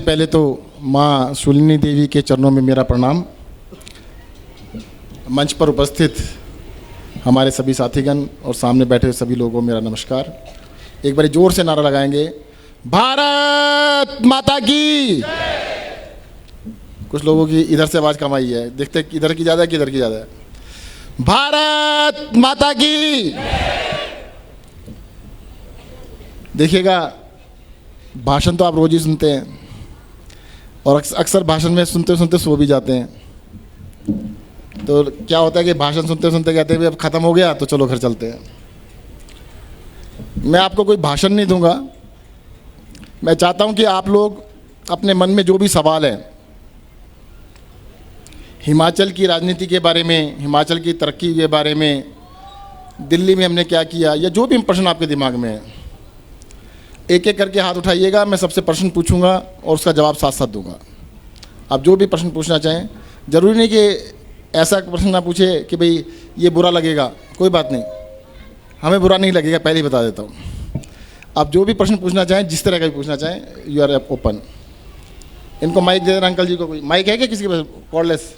पहले तो माँ शूलिनी देवी के चरणों में मेरा प्रणाम। मंच पर उपस्थित हमारे सभी साथीगण और सामने बैठे सभी लोगों को मेरा नमस्कार। एक बार जोर से नारा लगाएंगे, भारत माता की। कुछ लोगों की इधर से आवाज़ कम आई है, देखते इधर की ज़्यादा है कि इधर की ज़्यादा है। भारत माता की। देखिएगा, भाषण तो आप रोज ही सुनते हैं और अक्सर भाषण में सुनते सुनते सो भी जाते हैं। तो क्या होता है कि भाषण सुनते सुनते कहते हैं अब ख़त्म हो गया तो चलो घर चलते हैं। मैं आपको कोई भाषण नहीं दूंगा। मैं चाहता हूं कि आप लोग अपने मन में जो भी सवाल है हिमाचल की राजनीति के बारे में, हिमाचल की तरक्की के बारे में, दिल्ली में हमने क्या किया, या जो भी प्रश्न आपके दिमाग में है, एक एक करके हाथ उठाइएगा। मैं सबसे प्रश्न पूछूंगा और उसका जवाब साथ साथ दूंगा। आप जो भी प्रश्न पूछना चाहें, ज़रूरी नहीं कि ऐसा प्रश्न ना पूछे कि भाई ये बुरा लगेगा, कोई बात नहीं, हमें बुरा नहीं लगेगा, पहले ही बता देता हूँ। आप जो भी प्रश्न पूछना चाहें, जिस तरह का भी पूछना चाहें, यू आर ओपन। इनको माइक दे देना। अंकल जी को कोई माइक है क्या किसी के पास? कॉर्डलेस।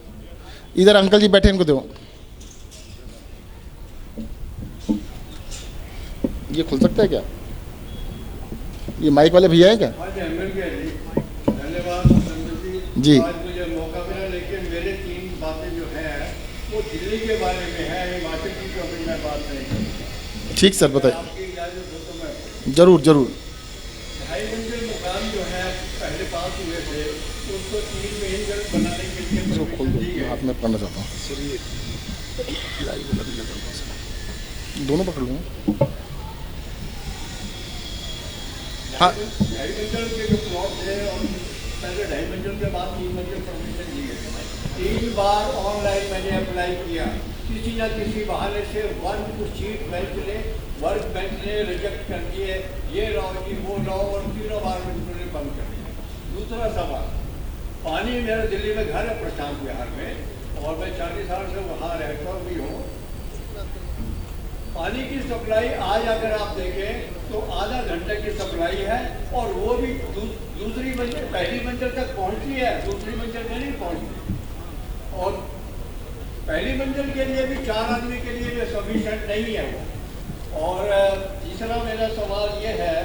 इधर अंकल जी बैठे, इनको दो। ये खुल सकता है क्या? ये माइक वाले भैया है क्या? धन्यवाद जी। आज मुझे मौका मिला, लेकिन मेरे 3 बातें जो हैं वो दिल्ली के बारे में है, हिमाचल की तो अभी मैं बात नहीं करूँगा। ठीक सर, बताइए। आपकी इजाज़त हो तो मैं जरूर जरूर। 2.5 मंजिल मकान जो है पहले पास हुए थे, उसको 3 महीने बनाने के लिए खोल दो, दी गई। हाथ में पकड़ना चाहता हूँ। दोनों पकड़ लूँगा। हाँ, 2.5 मंजिल के जो प्लॉट थे और पहले 2.5 मंजिल के बाद 3 मंजिल परमिशन दी गई। 3 बार ऑनलाइन मैंने अप्लाई किया, किसी न किसी बहाने से वर्क बैंक ने रिजेक्ट कर दिए, ये लाओ जी वो लाओ, और 3 बार उन्होंने बंद कर दिया। दूसरा सवाल, पानी, मेरा दिल्ली में घर है प्रशांत विहार में और मैं 40 साल से वहाँ रहता भी हूँ। पानी की सप्लाई आज अगर आप देखें तो आधा घंटे की सप्लाई है, और वो भी दूसरी मंजिल, पहली मंजिल तक पहुंचती है, दूसरी मंजिल में नहीं पहुंचती। और पहली मंजिल के लिए भी 4 आदमी के लिए भी सफिशिएंट नहीं है वो। और तीसरा मेरा सवाल ये है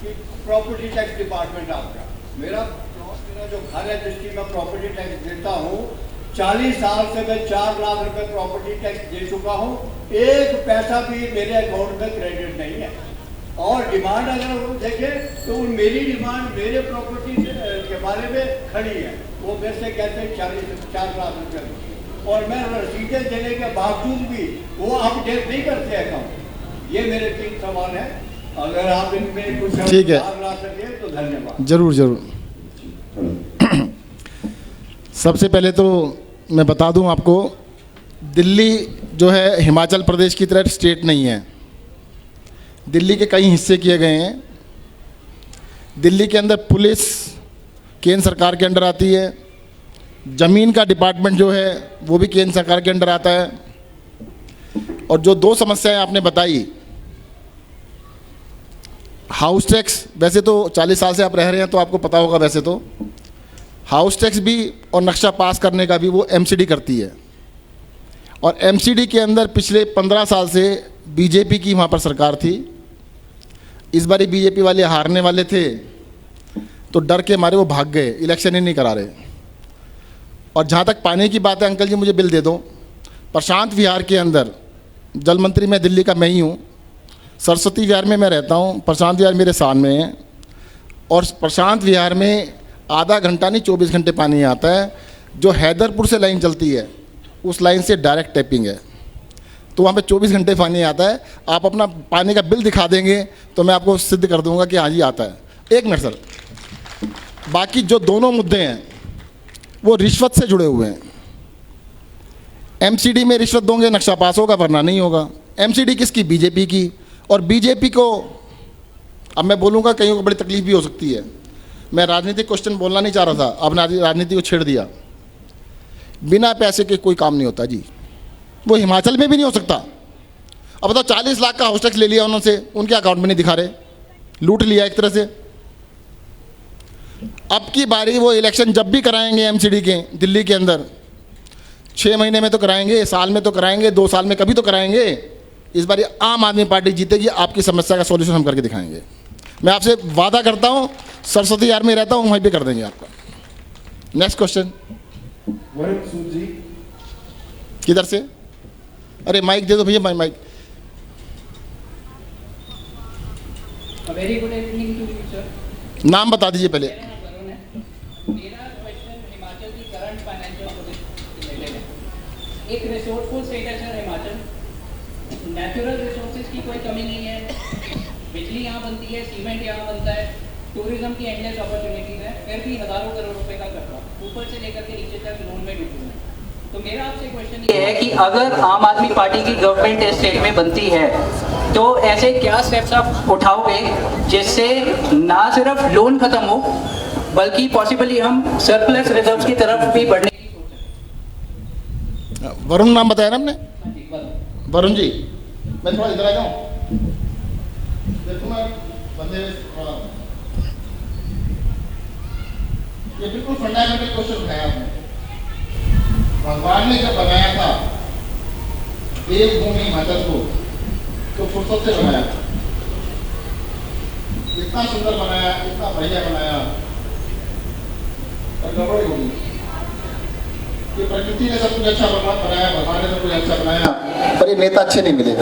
कि प्रॉपर्टी टैक्स डिपार्टमेंट आपका, मेरा जो घर है जिसकी मैं प्रॉपर्टी टैक्स देता हूँ, 40 साल से मैं 4 लाख रुपए प्रॉपर्टी टैक्स दे चुका हूँ, 1 पैसा भी मेरे अकाउंट में क्रेडिट नहीं है। और डिमांड अगर हम देखें तो मेरी डिमांड मेरे प्रॉपर्टी के बारे में खड़ी है, वो मेरे से कहते हैं 4 लाख रुपये, और मैं रसीदें देने के बावजूद भी वो अपडेट नहीं करते अकाउंट। ये मेरे 3 सवाल हैं, अगर आप इनमें कुछ ला सकें तो धन्यवाद। जरूर जरूर। सबसे पहले तो मैं बता दूं आपको, दिल्ली जो है हिमाचल प्रदेश की तरह स्टेट नहीं है। दिल्ली के कई हिस्से किए गए हैं। दिल्ली के अंदर पुलिस केंद्र सरकार के अंडर आती है, ज़मीन का डिपार्टमेंट जो है वो भी केंद्र सरकार के अंडर आता है। और जो 2 समस्याएं आपने बताई, हाउस टैक्स, वैसे तो 40 साल से आप रह रहे हैं तो आपको पता होगा, वैसे तो हाउस टैक्स भी और नक्शा पास करने का भी वो एमसीडी करती है। और एमसीडी के अंदर पिछले 15 साल से बीजेपी की वहाँ पर सरकार थी। इस बारी बीजेपी वाले हारने वाले थे तो डर के मारे वो भाग गए, इलेक्शन ही नहीं करा रहे। और जहाँ तक पानी की बात है, अंकल जी मुझे बिल दे दो। प्रशांत विहार के अंदर, जल मंत्री मैं दिल्ली का मैं ही हूँ, सरस्वती विहार में मैं रहता हूँ, प्रशांत विहार मेरे सामने है, और प्रशांत विहार में आधा घंटा नहीं 24 घंटे पानी आता है। जो हैदरपुर से लाइन चलती है उस लाइन से डायरेक्ट टैपिंग है, तो वहाँ पे 24 घंटे पानी आता है। आप अपना पानी का बिल दिखा देंगे तो मैं आपको सिद्ध कर दूंगा कि हाँ जी आता है। 1 मिनट सर। बाकी जो दोनों मुद्दे हैं वो रिश्वत से जुड़े हुए हैं। एमसीडी में रिश्वत दोगे नक्शा पास होगा, वरना नहीं होगा। एमसीडी किसकी? बीजेपी की। और बीजेपी को, अब मैं बोलूँगा कहीं को बड़ी तकलीफ भी हो सकती है, मैं राजनीतिक क्वेश्चन बोलना नहीं चाह रहा था, आपने राजनीति को छेड़ दिया। बिना पैसे के कोई काम नहीं होता जी, वो हिमाचल में भी नहीं हो सकता। अब बताओ, 40 लाख का हाउस टैक्स ले लिया उन्होंने, उनके अकाउंट में नहीं दिखा रहे, लूट लिया एक तरह से। अब की बारी वो इलेक्शन जब भी कराएंगे एमसीडी के दिल्ली के अंदर, 6 महीने में तो कराएंगे, साल में तो कराएंगे, 2 साल में कभी तो कराएंगे। इस बार आम आदमी पार्टी जीतेगी, आपकी समस्या का सॉल्यूशन हम करके दिखाएंगे। मैं आपसे वादा करता हूँ, सरस्वती यार में रहता हूँ, वहीं पे कर देंगे आपका। Next question. वरुण सूद जी। किधर से? अरे माइक दे दो भैया, mike. Very good evening to you sir. नाम बता दीजिए पहले। मेरा क्वेश्चन हिमाचल की करंट फाइनेंशियल पोजीशन रिलेटेड है। एक रिसोर्सफुल स्टेट है सर हिमाचल, नेचुरल रिसोर्सेज की कोई कमी नहीं है, बिजली यहाँ बनती है, सीमेंट यहाँ बनता है, टूरिज्म की एंडलेस अपॉर्चुनिटीज है, फिर भी हजारों करोड़ रुपए का खर्चा, ऊपर से लेकर के नीचे तक लोन में डूबे हैं। तो मेरा आपसे क्वेश्चन ये है कि अगर आम आदमी पार्टी की गवर्नमेंट इस स्टेट में बनती है तो ऐसे क्या स्टेप्स आप उठाओगे जिससे ना सिर्फ लोन खत्म हो बल्कि पॉसिबली हम सरप्लस रिजर्व्स की तरफ भी बढ़ने की सोच रहे हैं। वरुण नाम बताया ना हमने? हाँ जी, बस। वरुण जी, मैं थोड़ा इधर आ जाऊँ। देखो मैं बंदे ये बिल्कुल फंडामेंटल क्वेश्चन उठाया आपने। भगवान ने जब बनाया था देवभूमि हिमाचल को तो फुर्सत से बनाया था, इतना सुंदर बनाया, इतना बढ़िया बनाया, और गड़बड़ी हो गई। ये प्रकृति ने सब कुछ अच्छा बनाया, भगवान ने सब कुछ अच्छा बनाया, पर ये नेता अच्छे नहीं मिले।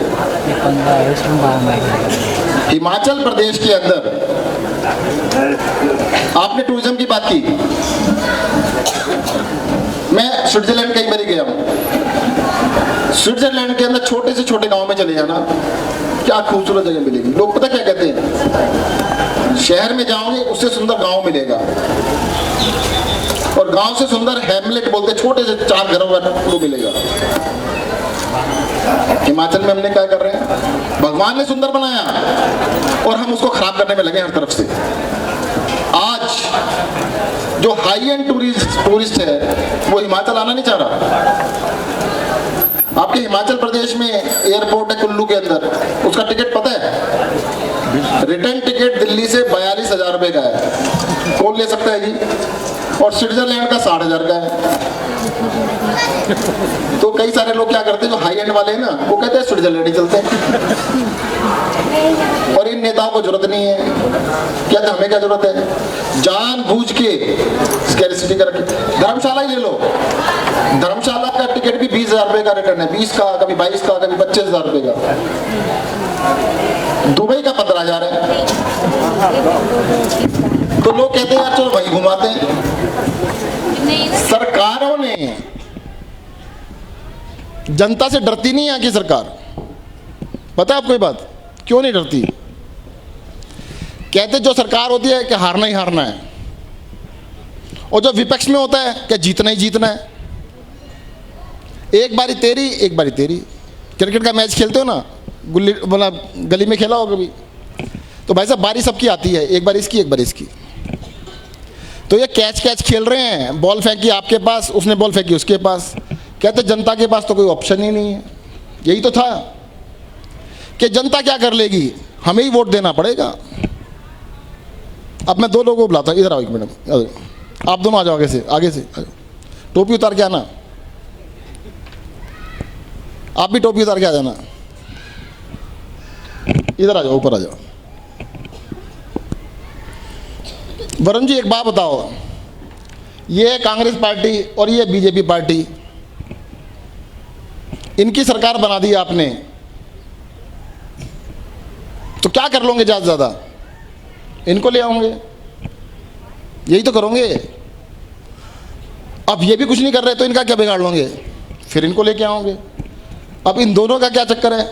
हिमाचल प्रदेश के अंदर आपने टूरिज्म की बात की, मैं स्विट्जरलैंड कई बार गया हूँ। स्विट्जरलैंड के अंदर छोटे से छोटे गांव में चले जाना, क्या खूबसूरत जगह मिलेगी। लोग पता क्या कहते हैं, शहर में जाओगे उससे सुंदर गांव मिलेगा, और गांव से सुंदर हैमलेट बोलते छोटे से 4 घरों का वो मिलेगा। हिमाचल में हमने क्या कर रहे हैं, भगवान ने सुंदर बनाया और हम उसको खराब करने में लगे हर तरफ से। आज जो हाई एंड टूरिस्ट है वो हिमाचल आना नहीं चाह रहा। आपके हिमाचल प्रदेश में एयरपोर्ट है कुल्लू के अंदर, उसका टिकट पता है? रिटर्न टिकट दिल्ली से 42,000 रुपए का है, कौन ले सकता है जी? और स्विट्जरलैंड का 60,000 का है। तो कई सारे लोग क्या करते हैं, जो हाई एंड वाले हैं ना, वो कहते हैं स्विट्जरलैंड ही चलते हैं। और इन नेताओं को जरूरत नहीं है, कहते हमें क्या जरूरत है, जानबूझ के स्कैरिसिटी कर रखी। धर्मशाला ही ले लो, धर्मशाला का टिकट भी 20,000 रुपए का रिटर्न है, 20 का, कभी 22 का, कभी 25,000 रुपए का। दुबई का 15,000 है। तो लोग कहते हैं यार चलो वहीं घुमाते हैं। सरकारों ने, जनता से डरती नहीं है यहाँ की सरकार। पता है आपको ये बात, क्यों नहीं डरती? कहते जो सरकार होती है कि हारना ही हारना है, और जो विपक्ष में होता है कि जीतना ही जीतना है। एक बारी तेरी, एक बारी तेरी। क्रिकेट का मैच खेलते हो ना, गुल्ली बोला गली में खेला हो कभी, तो भाई साहब बारी सबकी आती है, एक बार इसकी एक बार इसकी। तो ये कैच खेल रहे हैं, बॉल फेंकी आपके पास, उसने बॉल फेंकी उसके पास। कहते जनता के पास तो कोई ऑप्शन ही नहीं है। यही तो था कि जनता क्या कर लेगी, हमें ही वोट देना पड़ेगा। अब मैं 2 लोगों को बुलाता हूँ, इधर आओ एक मिनट, आप दोनों आ जाओ, आगे से आगे से आ जाओ। टोपी उतार के आना, आप भी टोपी उतार के आ जाना। इधर आ जाओ, ऊपर आ जाओ। वरुण जी एक बात बताओ, ये कांग्रेस पार्टी और ये बीजेपी पार्टी, इनकी सरकार बना दी आपने, तो क्या कर लोगे ज़्यादा से ज़्यादा? इनको ले आओगे, यही तो करोगे। अब ये भी कुछ नहीं कर रहे तो इनका क्या बिगाड़ लोगे? फिर इनको लेके आओगे। अब इन दोनों का क्या चक्कर है?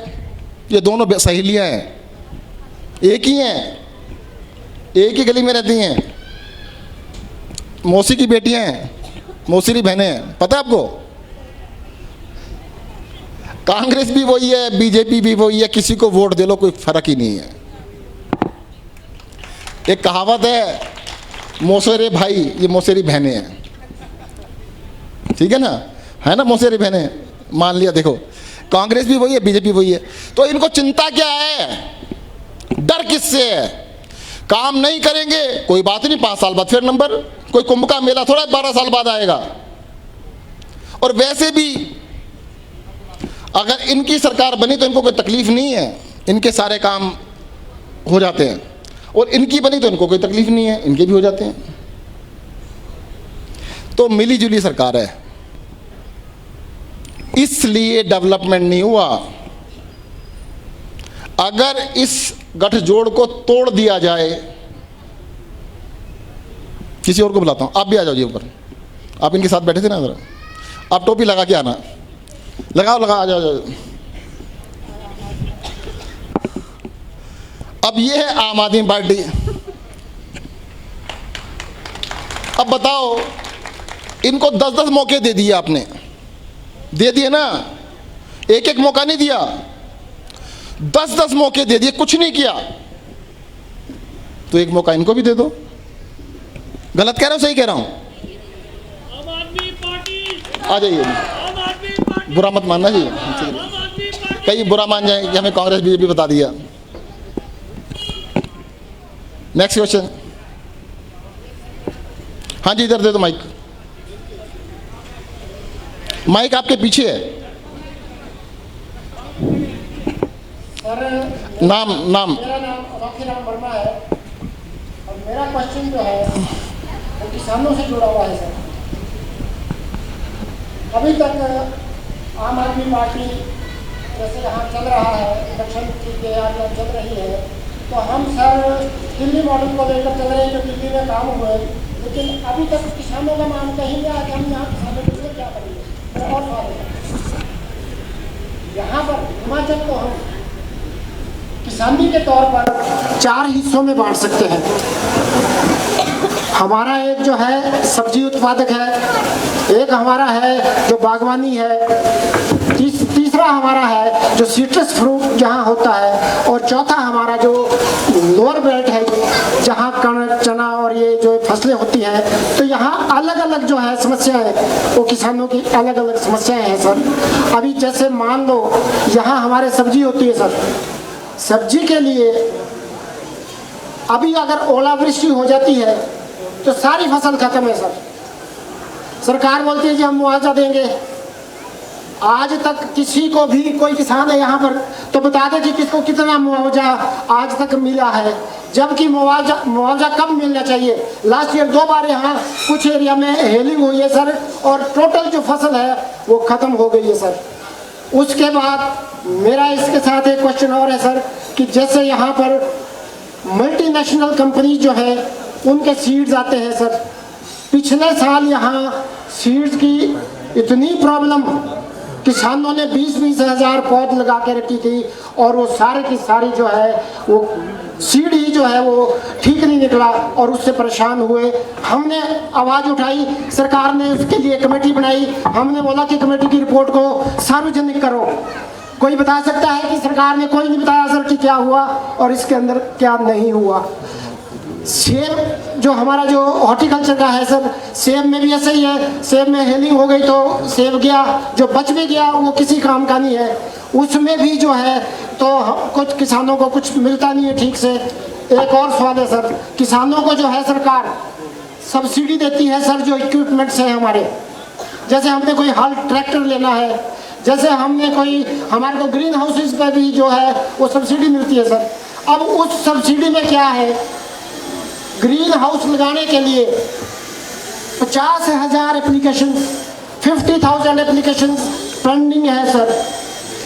ये दोनों सहेलियां हैं, एक ही हैं, एक ही गली में रहती हैं, मौसी की बेटियां हैं, मौसीरी बहनें हैं। पता है आपको? कांग्रेस भी वही है, बीजेपी भी वही है, किसी को वोट दे लो कोई फर्क ही नहीं है। एक कहावत है, मौसेरे भाई ये मौसेरी बहनें हैं, ठीक है ना मौसेरी बहनें। मान लिया, देखो कांग्रेस भी वही है, बीजेपी वही है, तो इनको चिंता क्या है, डर किससे है? काम नहीं करेंगे कोई बात नहीं, 5 साल बाद फिर नंबर, कोई कुंभ का मेला थोड़ा 12 साल बाद आएगा। और वैसे भी अगर इनकी सरकार बनी तो इनको कोई तकलीफ नहीं है, इनके सारे काम हो जाते हैं, और इनकी बनी तो इनको कोई तकलीफ नहीं है, इनके भी हो जाते हैं। तो मिली जुली सरकार है, इसलिए डेवलपमेंट नहीं हुआ। अगर इस गठजोड़ को तोड़ दिया जाए, किसी और को बुलाता हूं, आप भी आ जाओ जी ऊपर, आप इनके साथ बैठे थे ना, जरा आप टोपी लगा के आना, लगाओ आ जाओ। अब ये है आम आदमी पार्टी। अब बताओ, इनको 10-10 मौके दे दिए आपने, दे दिए ना, एक एक मौका नहीं दिया, 10-10 मौके दे दिए, कुछ नहीं किया। तो एक मौका इनको भी दे दो। गलत कह रहा हूं, सही कह रहा हूं? आम आदमी पार्टी, आ जाइए, आम आदमी पार्टी, बुरा मत मानना जी, आम आदमी पार्टी। कई बुरा मान जाए कि हमें कांग्रेस बीजेपी बता दिया। Next question. हाँ जी, इधर दे दो माइक, माइक आपके पीछे है। सर, नाम मेरा नाम अनोखीराम वर्मा है और मेरा क्वेश्चन जो है वो किसानों से जुड़ा हुआ है। सर, अभी तक आम आदमी पार्टी जैसे यहाँ चल रहा है, इलेक्शन की तैयारियाँ चल रही है, तो हम सर दिल्ली मॉडल को लेकर चल रहे हैं जो दिल्ली में काम हुए, लेकिन अभी तक किसानों का मान कहीं नहीं आया कि हम यहाँ किसानों के लिए क्या करेंगे। और यहाँ पर हिमाचल को हम किसानी के तौर पर 4 हिस्सों में बांट सकते हैं। हमारा एक जो है सब्जी उत्पादक है, एक हमारा है जो बागवानी है, तीसरा हमारा है जो सिट्रस फ्रूट जहाँ होता है, और चौथा हमारा जो लोअर बेल्ट है जहाँ कणक चना और ये जो फसलें होती हैं। तो यहाँ अलग अलग जो है समस्याएं, वो किसानों की अलग अलग समस्याएं हैं सर। अभी जैसे मान लो यहाँ हमारे सब्जी होती है सर, सब्जी के लिए अभी अगर ओलावृष्टि हो जाती है तो सारी फसल खत्म है सर। सरकार बोलती है कि हम मुआवजा देंगे, आज तक किसी को भी कोई किसान है यहाँ पर तो बता दे कि किसको कितना मुआवजा आज तक मिला है, जबकि मुआवजा कब मिलना चाहिए। लास्ट ईयर 2 बार यहाँ कुछ एरिया में हेलिंग हुई है सर, और टोटल जो फसल है वो खत्म हो गई है सर। उसके बाद मेरा इसके साथ एक क्वेश्चन और है सर, कि जैसे यहाँ पर मल्टीनेशनल कंपनी जो है उनके सीड्स आते हैं सर, पिछले साल यहाँ सीड्स की इतनी प्रॉब्लम, किसानों ने 20-20 हज़ार पौध लगा के रखी थी और वो सारे की सारी जो है वो सीड ही जो है वो ठीक नहीं निकला और उससे परेशान हुए। हमने आवाज़ उठाई, सरकार ने उसके लिए कमेटी बनाई, हमने बोला कि कमेटी की रिपोर्ट को सार्वजनिक करो। कोई बता सकता है कि सरकार ने कोई नहीं बताया सर कि क्या हुआ और इसके अंदर क्या नहीं हुआ। सेब जो हमारा जो हॉर्टिकल्चर का है सर, सेब में भी ऐसे ही है, सेब में हेलिंग हो गई तो सेब गया, जो बच भी गया वो किसी काम का नहीं है। उसमें भी जो है तो कुछ किसानों को कुछ मिलता नहीं है ठीक से। एक और सवाल है सर, किसानों को जो है सरकार सब्सिडी देती है सर जो इक्विपमेंट्स हैं हमारे, जैसे हमने कोई हल ट्रैक्टर लेना है, जैसे हमने कोई हमारे को ग्रीन हाउसेज पर भी जो है वो सब्सिडी मिलती है सर। अब उस सब्सिडी में क्या है, ग्रीन हाउस लगाने के लिए 50,000 एप्लीकेशन, 50,000 एप्लीकेशन पेंडिंग है सर।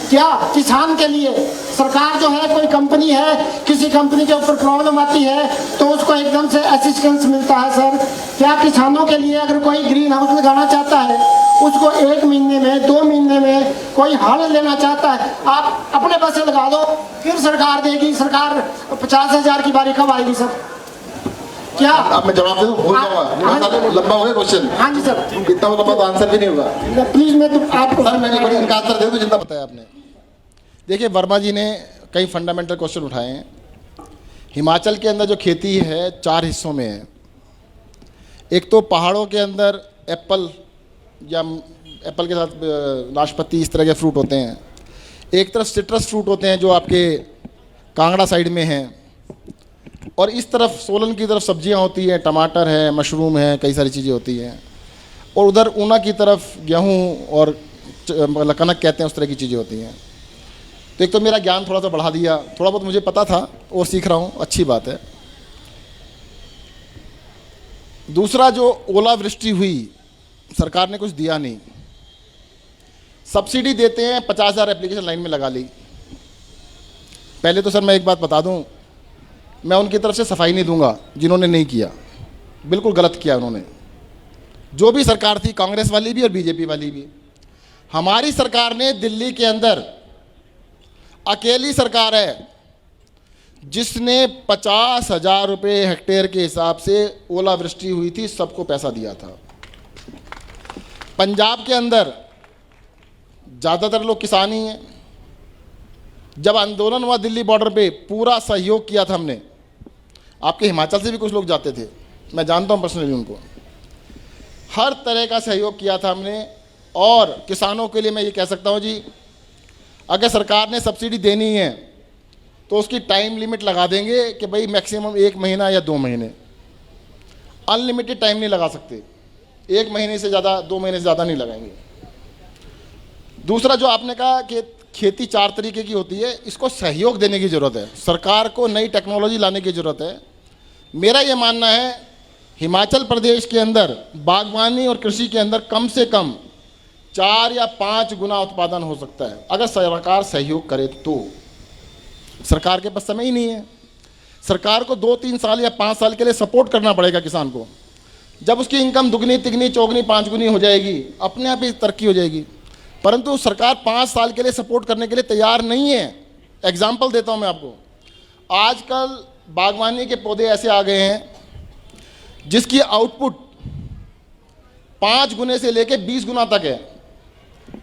क्या किसान के लिए सरकार जो है, कोई कंपनी है, किसी कंपनी के ऊपर प्रॉब्लम आती है तो उसको एकदम से असिस्टेंस मिलता है सर। क्या किसानों के लिए अगर कोई ग्रीन हाउस लगाना चाहता है, उसको 1 महीने में 2 महीने में कोई हल लेना चाहता है, आप अपने पैसे लगा दो फिर सरकार देगी। सरकार 50,000 की बारी कब आएगी सर? क्या आप मैं जवाब दे दूं? भूल जाऊंगा, लंबा हो गया क्वेश्चन। हाँ जी सर, इतना लंबा तो आंसर भी नहीं होगा। प्लीज मैं तो आपको सर मैंने कोई इनका आंसर दे दूं जितना बताया आपने। देखिए, वर्मा जी ने कई फंडामेंटल क्वेश्चन उठाए हैं। हिमाचल के अंदर जो खेती है 4 हिस्सों में है। एक तो पहाड़ों के अंदर एप्पल या एप्पल के साथ नाशपाती इस तरह के फ्रूट होते हैं। एक तरफ सिट्रस फ्रूट होते हैं जो आपके कांगड़ा साइड में हैं, और इस तरफ सोलन की तरफ सब्जियां होती हैं, टमाटर है, मशरूम है, कई सारी चीज़ें होती हैं, और उधर ऊना की तरफ गेहूं और कनक कहते हैं, उस तरह की चीज़ें होती हैं। तो एक तो मेरा ज्ञान थोड़ा सा बढ़ा दिया, थोड़ा बहुत मुझे पता था और सीख रहा हूँ, अच्छी बात है। दूसरा, जो ओलावृष्टि हुई, सरकार ने कुछ दिया नहीं। सब्सिडी देते हैं, 50,000 एप्लीकेशन लाइन में लगा ली। पहले तो सर मैं एक बात बता दूं, मैं उनकी तरफ से सफाई नहीं दूंगा जिन्होंने नहीं किया, बिल्कुल गलत किया उन्होंने। जो भी सरकार थी, कांग्रेस वाली भी और बीजेपी वाली भी, हमारी सरकार ने दिल्ली के अंदर अकेली सरकार है जिसने 50,000 रुपये हेक्टेयर के हिसाब से ओलावृष्टि हुई थी सबको पैसा दिया था। पंजाब के अंदर ज़्यादातर लोग किसान ही हैं। जब आंदोलन हुआ दिल्ली बॉर्डर पे, पूरा सहयोग किया था हमने। आपके हिमाचल से भी कुछ लोग जाते थे, मैं जानता हूं पर्सनली उनको। हर तरह का सहयोग किया था हमने। और किसानों के लिए मैं ये कह सकता हूं जी, अगर सरकार ने सब्सिडी देनी है तो उसकी टाइम लिमिट लगा देंगे कि भाई मैक्सिमम 1 महीना या 2 महीने, अनलिमिटेड टाइम नहीं लगा सकते। 1 महीने से ज़्यादा, 2 महीने से ज़्यादा नहीं लगाएंगे। दूसरा, जो आपने कहा कि खेती 4 तरीके की होती है, इसको सहयोग देने की ज़रूरत है। सरकार को नई टेक्नोलॉजी लाने की ज़रूरत है। मेरा ये मानना है, हिमाचल प्रदेश के अंदर बागवानी और कृषि के अंदर कम से कम 4 या 5 गुना उत्पादन हो सकता है अगर सरकार सहयोग करे तो। सरकार के पास समय ही नहीं है। सरकार को 2-3 साल या 5 साल के लिए सपोर्ट करना पड़ेगा किसान को। जब उसकी इनकम दुगनी, तिगनी, चौगनी, 5 गुनी हो जाएगी, अपने आप ही तरक्की हो जाएगी। परंतु सरकार 5 साल के लिए सपोर्ट करने के लिए तैयार नहीं है। एग्जाम्पल देता हूं मैं आपको। आजकल बागवानी के पौधे ऐसे आ गए हैं जिसकी आउटपुट 5 गुने से लेकर 20 गुना तक है,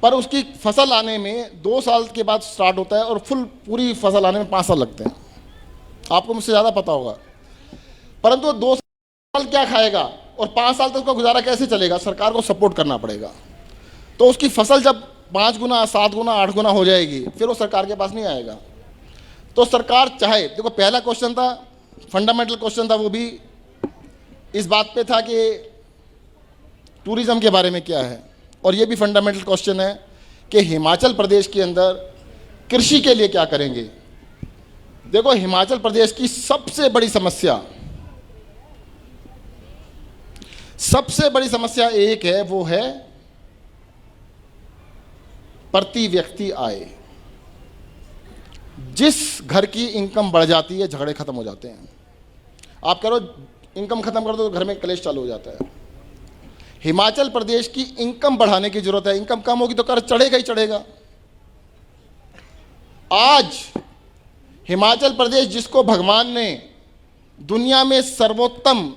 पर उसकी फसल आने में 2 साल के बाद स्टार्ट होता है और पूरी फसल आने में 5 साल लगते हैं। आपको मुझसे ज़्यादा पता होगा। परंतु 2 साल क्या खाएगा और 5 साल तक उसका गुजारा कैसे चलेगा? सरकार को सपोर्ट करना पड़ेगा। तो उसकी फसल जब 5 गुना, 7 गुना, 8 गुना हो जाएगी, फिर वो सरकार के पास नहीं आएगा। तो सरकार चाहे, देखो पहला क्वेश्चन था, फंडामेंटल क्वेश्चन था, वो भी इस बात पे था कि टूरिज्म के बारे में क्या है, और ये भी फंडामेंटल क्वेश्चन है कि हिमाचल प्रदेश के अंदर कृषि के लिए क्या करेंगे। देखो, हिमाचल प्रदेश की सबसे बड़ी समस्या एक है, वो है प्रति व्यक्ति आय। जिस घर की इनकम बढ़ जाती है, झगड़े खत्म हो जाते हैं। आप कह रहे हो इनकम खत्म कर दो तो घर में कलेश चालू हो जाता है। हिमाचल प्रदेश की इनकम बढ़ाने की जरूरत है। इनकम कम होगी तो कर चढ़ेगा ही चढ़ेगा। आज हिमाचल प्रदेश, जिसको भगवान ने दुनिया में सर्वोत्तम,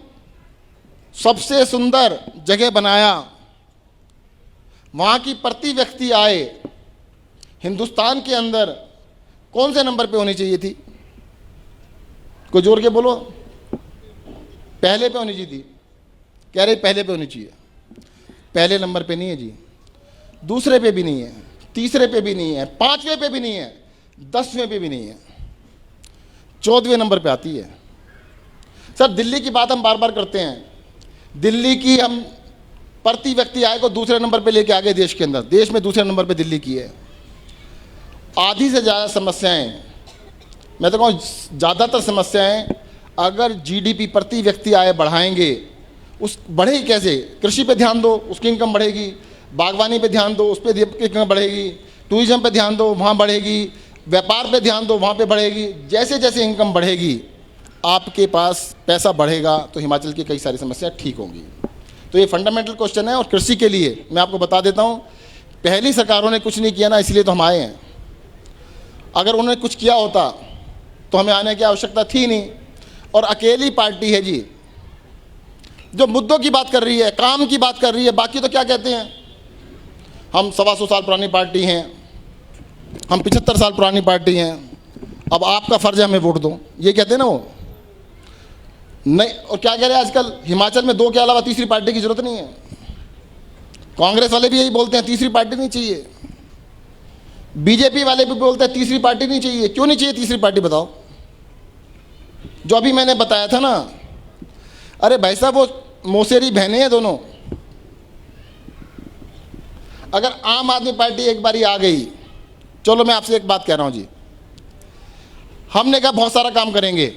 सबसे सुंदर जगह बनाया, वहां की प्रति व्यक्ति आय हिंदुस्तान के अंदर कौन से नंबर पे होनी चाहिए थी? कोई जोर के बोलो। पहले पे होनी चाहिए थी। कह रहे पहले पे होनी चाहिए। पहले नंबर पे नहीं है जी, दूसरे पे भी नहीं है, तीसरे पे भी नहीं है, 5वें पे भी नहीं है, 10वें पे भी नहीं है, 14वें नंबर पे आती है। सर, दिल्ली की बात हम बार बार करते हैं। दिल्ली की हम प्रति व्यक्ति आय को दूसरे नंबर पे लेके आ गए देश के अंदर। देश में दूसरे नंबर पे दिल्ली की है। आधी से ज़्यादा समस्याएं, मैं तो कहूँ ज़्यादातर समस्याएं, अगर जीडीपी प्रति व्यक्ति आय बढ़ाएंगे, उस बढ़ेगी कैसे? कृषि पे ध्यान दो, उसकी इनकम बढ़ेगी। बागवानी पे ध्यान दो, उस पर इनकम बढ़ेगी। टूरिज्म पे ध्यान दो, वहाँ बढ़ेगी। व्यापार पे ध्यान दो, वहाँ पे बढ़ेगी। जैसे जैसे इनकम बढ़ेगी, आपके पास पैसा बढ़ेगा, तो हिमाचल की कई सारी समस्याएं ठीक होंगी। तो ये फंडामेंटल क्वेश्चन है। और कृषि के लिए मैं आपको बता देता हूँ, पहली सरकारों ने कुछ नहीं किया ना, इसलिए तो हम आए हैं। अगर उन्होंने कुछ किया होता तो हमें आने की आवश्यकता थी नहीं। और अकेली पार्टी है जी जो मुद्दों की बात कर रही है, काम की बात कर रही है। बाकी तो क्या कहते हैं, हम 125 साल पुरानी पार्टी हैं, हम 75 साल पुरानी पार्टी हैं, अब आपका फर्ज है हमें वोट दो, ये कहते हैं ना वो। नहीं, और क्या कह रहे हैं आजकल, हिमाचल में 2 के अलावा तीसरी पार्टी की जरूरत नहीं है। कांग्रेस वाले भी यही बोलते हैं, तीसरी पार्टी नहीं चाहिए। बीजेपी वाले भी बोलते हैं तीसरी पार्टी नहीं चाहिए। क्यों नहीं चाहिए तीसरी पार्टी, बताओ? जो अभी मैंने बताया था ना, अरे भाई साहब वो मौसेरी बहनें हैं दोनों। अगर आम आदमी पार्टी एक बारी आ गई, चलो मैं आपसे एक बात कह रहा हूं जी, हमने कहा बहुत सारा काम करेंगे,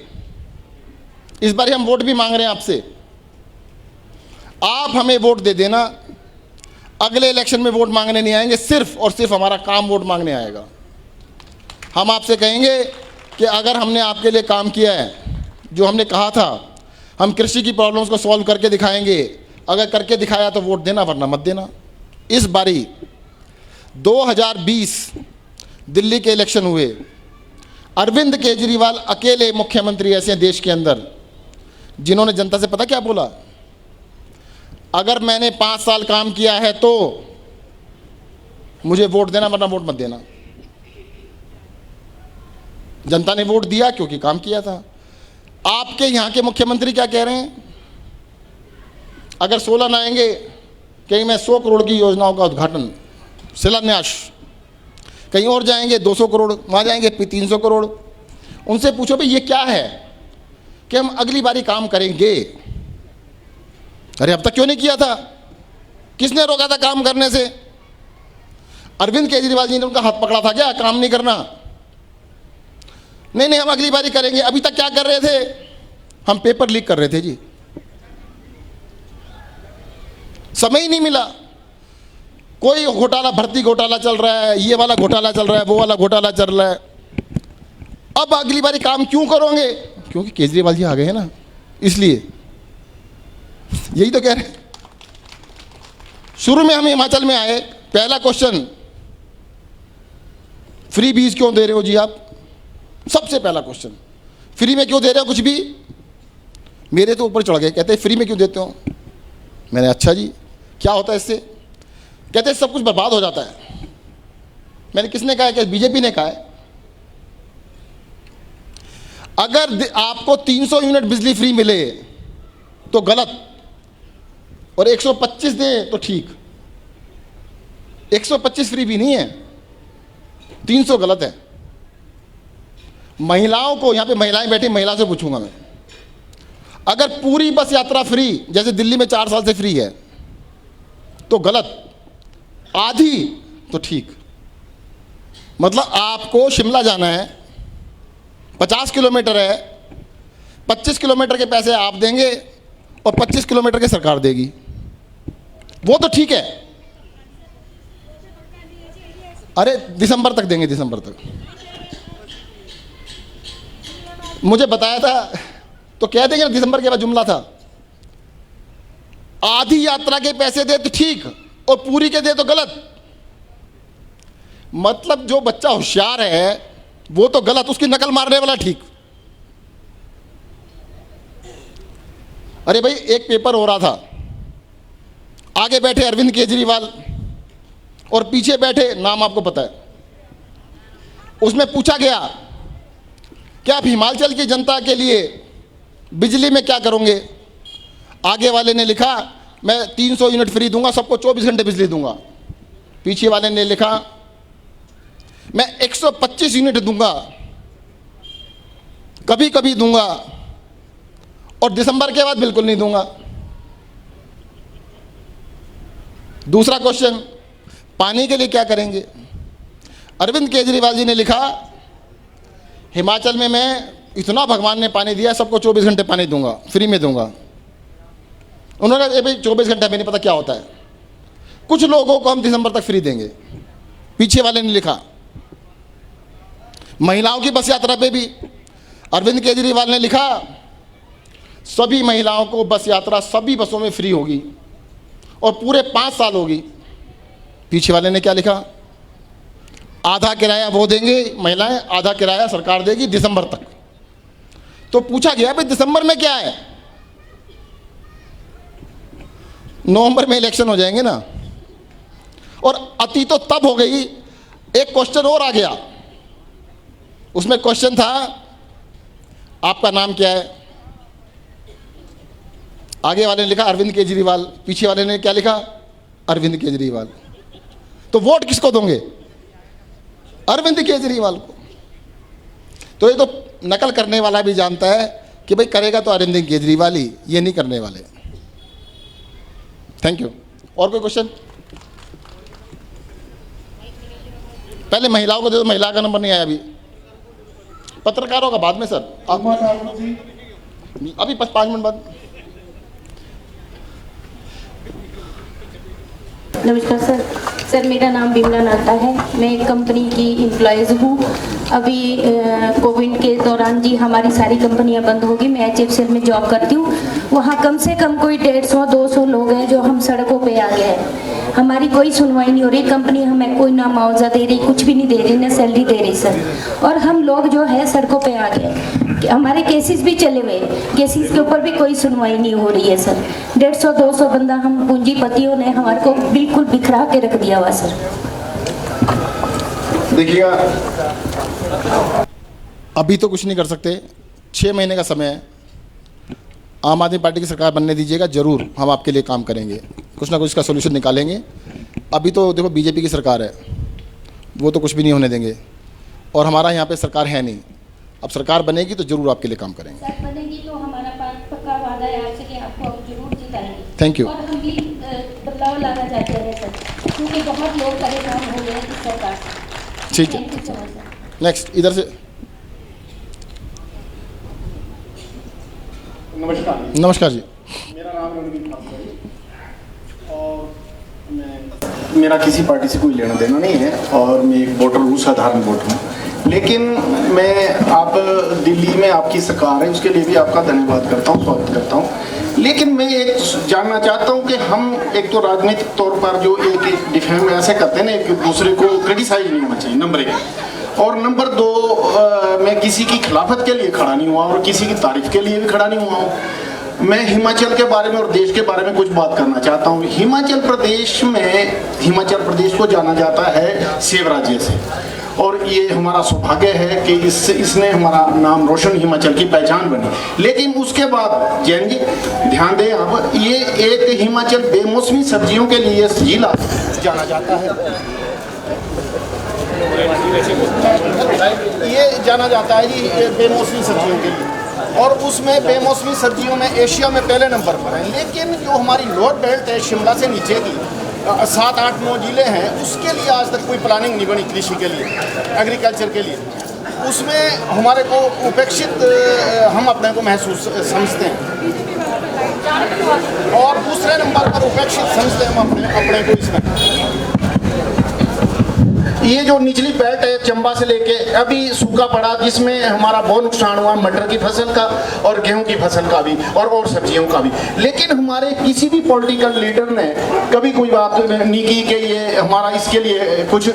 इस बार हम वोट भी मांग रहे हैं आपसे, आप हमें वोट दे देना, अगले इलेक्शन में वोट मांगने नहीं आएंगे, सिर्फ और सिर्फ हमारा काम वोट मांगने आएगा। हम आपसे कहेंगे कि अगर हमने आपके लिए काम किया है, जो हमने कहा था, हम कृषि की प्रॉब्लम्स को सॉल्व करके दिखाएंगे, अगर करके दिखाया तो वोट देना, वरना मत देना। इस बारी 2020 दिल्ली के इलेक्शन हुए, अरविंद केजरीवाल अकेले मुख्यमंत्री ऐसे हैं देश के अंदर जिन्होंने जनता से पता क्या बोला, अगर मैंने 5 साल काम किया है तो मुझे वोट देना, वरना वोट मत देना। जनता ने वोट दिया क्योंकि काम किया था। आपके यहाँ के मुख्यमंत्री क्या कह रहे हैं, अगर 16 ना आएंगे कहीं मैं 100 करोड़ की योजनाओं का उद्घाटन, शिलान्यास, कहीं और जाएंगे 200 करोड़, वहाँ जाएंगे 300 करोड़। उनसे पूछो भाई ये क्या है कि हम अगली बारी काम करेंगे। अरे अब तक क्यों नहीं किया था, किसने रोका था काम करने से? अरविंद केजरीवाल जी ने उनका हाथ पकड़ा था क्या काम नहीं करना? नहीं हम अगली बारी करेंगे। अभी तक क्या कर रहे थे, हम पेपर लीक कर रहे थे जी, समय ही नहीं मिला। कोई घोटाला, भर्ती घोटाला चल रहा है, ये वाला घोटाला चल रहा है, वो वाला घोटाला चल रहा है। अब अगली बारी काम क्यों करोगे? क्योंकि केजरीवाल जी आ गए हैं ना, इसलिए। यही तो कह रहे हैं। शुरू में हम हिमाचल में आए, पहला क्वेश्चन, फ्री बीज क्यों दे रहे हो जी आप? सबसे पहला क्वेश्चन, फ्री में क्यों दे रहे हो कुछ भी? मेरे तो ऊपर चढ़ गए, कहते फ्री में क्यों देते हो? मैंने अच्छा जी क्या होता है इससे? कहते सब कुछ बर्बाद हो जाता है। मैंने किसने कहा है? कि बीजेपी ने कहा है। अगर आपको 300 यूनिट बिजली फ्री मिले तो गलत, और 125 दे तो ठीक। 125 फ्री भी नहीं है, 300 गलत है। महिलाओं को, यहां पे महिलाएं बैठी, महिला से पूछूंगा मैं, अगर पूरी बस यात्रा फ्री, जैसे दिल्ली में 4 साल से फ्री है, तो गलत, आधी तो ठीक। मतलब आपको शिमला जाना है, 50 किलोमीटर है, 25 किलोमीटर के पैसे आप देंगे और 25 किलोमीटर की सरकार देगी, वो तो ठीक है। अरे दिसंबर तक देंगे, दिसंबर तक। मुझे बताया था तो कह देंगे, दिसंबर के बाद जुमला था, आधी यात्रा के पैसे दे तो ठीक और पूरी के दे तो गलत। मतलब जो बच्चा होशियार है वो तो गलत, उसकी नकल मारने वाला ठीक। अरे भाई एक पेपर हो रहा था, आगे बैठे अरविंद केजरीवाल और पीछे बैठे, नाम आपको पता है, उसमें पूछा गया कि आप हिमाचल की जनता के लिए बिजली में क्या करोगे? आगे वाले ने लिखा मैं 300 यूनिट फ्री दूंगा, सबको 24 घंटे बिजली दूंगा। पीछे वाले ने लिखा मैं 125 यूनिट दूंगा, कभी कभी दूंगा, और दिसंबर के बाद बिल्कुल नहीं दूंगा। दूसरा क्वेश्चन, पानी के लिए क्या करेंगे? अरविंद केजरीवाल जी ने लिखा हिमाचल में मैं इतना भगवान ने पानी दिया, सबको 24 घंटे पानी दूंगा, फ्री में दूंगा। उन्होंने कहा भाई 24 घंटे हमें नहीं पता क्या होता है, कुछ लोगों को हम दिसंबर तक फ्री देंगे। पीछे वाले ने लिखा महिलाओं की बस यात्रा पे भी अरविंद केजरीवाल ने लिखा सभी महिलाओं को बस यात्रा सभी बसों में फ्री होगी और पूरे 5 साल होगी। पीछे वाले ने क्या लिखा? आधा किराया वो देंगे महिलाएं, आधा किराया सरकार देगी दिसंबर तक। तो पूछा गया भाई दिसंबर में क्या है? नवंबर में इलेक्शन हो जाएंगे ना। और अति तो तब हो गई, एक क्वेश्चन और आ गया, उसमें क्वेश्चन था आपका नाम क्या है? आगे वाले ने लिखा अरविंद केजरीवाल, पीछे वाले ने क्या लिखा? अरविंद केजरीवाल। तो वोट किसको दोगे? अरविंद केजरीवाल को। तो ये तो नकल करने वाला भी जानता है कि भाई करेगा तो अरविंद केजरीवाल ही, ये नहीं करने वाले। Thank you. और कोई क्वेश्चन? पहले महिलाओं को दे दो, महिला का नंबर नहीं आया अभी। पत्रकारों का बाद में सर, आप उमा ठाकुर जी, अभी 5 मिनट बाद। नमस्कार सर। सर मेरा नाम बिमला नाता है, मैं एक कंपनी की एम्प्लॉयज़ हूँ। अभी कोविड के दौरान जी हमारी सारी कंपनियां बंद होगी। मैं HFCL में जॉब करती हूँ। वहाँ कम से कम कोई 150-200 लोग हैं जो हम सड़कों पे आ गए हैं। हमारी कोई सुनवाई नहीं हो रही। कंपनी हमें कोई ना मुआवजा दे रही, कुछ भी नहीं दे रही, ना सैलरी दे रही सर। और हम लोग जो है सड़कों पे आ गए। हमारे केसेस भी चले हुए, केसेस के ऊपर भी कोई सुनवाई नहीं हो रही है सर। 150-200 बंदा हम पूंजीपतियों ने हमारे को बिल्कुल बिखरा के रख दिया हुआ सर। देखिएगा, अभी तो कुछ नहीं कर सकते, 6 महीने का समय है। आम आदमी पार्टी की सरकार बनने दीजिएगा, जरूर हम आपके लिए काम करेंगे, कुछ ना कुछ इसका सोल्यूशन निकालेंगे। अभी तो देखो बीजेपी की सरकार है, वो तो कुछ भी नहीं होने देंगे, और हमारा यहाँ पे सरकार है नहीं। अब सरकार बनेगी तो जरूर आपके लिए काम करेंगे। सर बनेगी तो हमारा पक्का वादा है आपसे कि आपको हम जरूर जिताएंगे। Thank you. और हम भी बदलाव लाना चाहते हैं सर, क्योंकि बहुत लोग परेशान हो गए हैं इस सरकार से। ठीक है, thank you so much sir. Next इधर से। नमस्कार। नमस्कार जी। मेरा नाम रणदीप ठाकुर है और मेरा किसी पार्टी से कोई लेना देना नहीं है और मैं एक वोटर हूँ, साधारण वोटर हूँ। लेकिन मैं आप दिल्ली में आपकी सरकार है उसके लिए भी आपका धन्यवाद करता हूँ, स्वागत करता हूँ। लेकिन मैं एक जानना चाहता हूँ कि हम एक तो राजनीतिक तौर पर जो एक डिफेम ऐसे करते हैं ना, एक दूसरे को क्रिटिसाइज नहीं होना चाहिए, नंबर 1। और नंबर 2, मैं किसी की खिलाफत के लिए खड़ा नहीं हुआ और किसी की तारीफ के लिए भी खड़ा नहीं हुआ हूँ। मैं हिमाचल के बारे में और देश के बारे में कुछ बात करना चाहता हूँ। हिमाचल प्रदेश को जाना जाता है सेब राज्य से, और ये हमारा सौभाग्य है कि इसने हमारा नाम रोशन, हिमाचल की पहचान बनी। लेकिन उसके बाद जैन जी ध्यान दें आप, ये एक हिमाचल बेमौसमी सब्जियों के लिए जिला जाना जाता है। ये जाना जाता है जी बेमौसमी सब्जियों के लिए, और उसमें बेमौसमी सब्जियों में एशिया में पहले नंबर पर है। लेकिन जो हमारी लोअर बेल्ट है, शिमला से नीचे की 7, 8, 9 जिले हैं, उसके लिए आज तक कोई प्लानिंग नहीं बनी कृषि के लिए, एग्रीकल्चर के लिए। उसमें हमारे को उपेक्षित हम अपने को महसूस समझते हैं, और दूसरे नंबर पर उपेक्षित समझते हैं हम अपने को इसमें। ये जो निचली बेल्ट है चंबा से लेके अभी सूखा पड़ा, जिसमें हमारा बहुत नुकसान हुआ, मटर की फसल का और गेहूं की फसल का भी और सब्जियों का भी। लेकिन हमारे किसी भी पॉलिटिकल लीडर ने कभी कोई बात नहीं की कि ये हमारा इसके लिए कुछ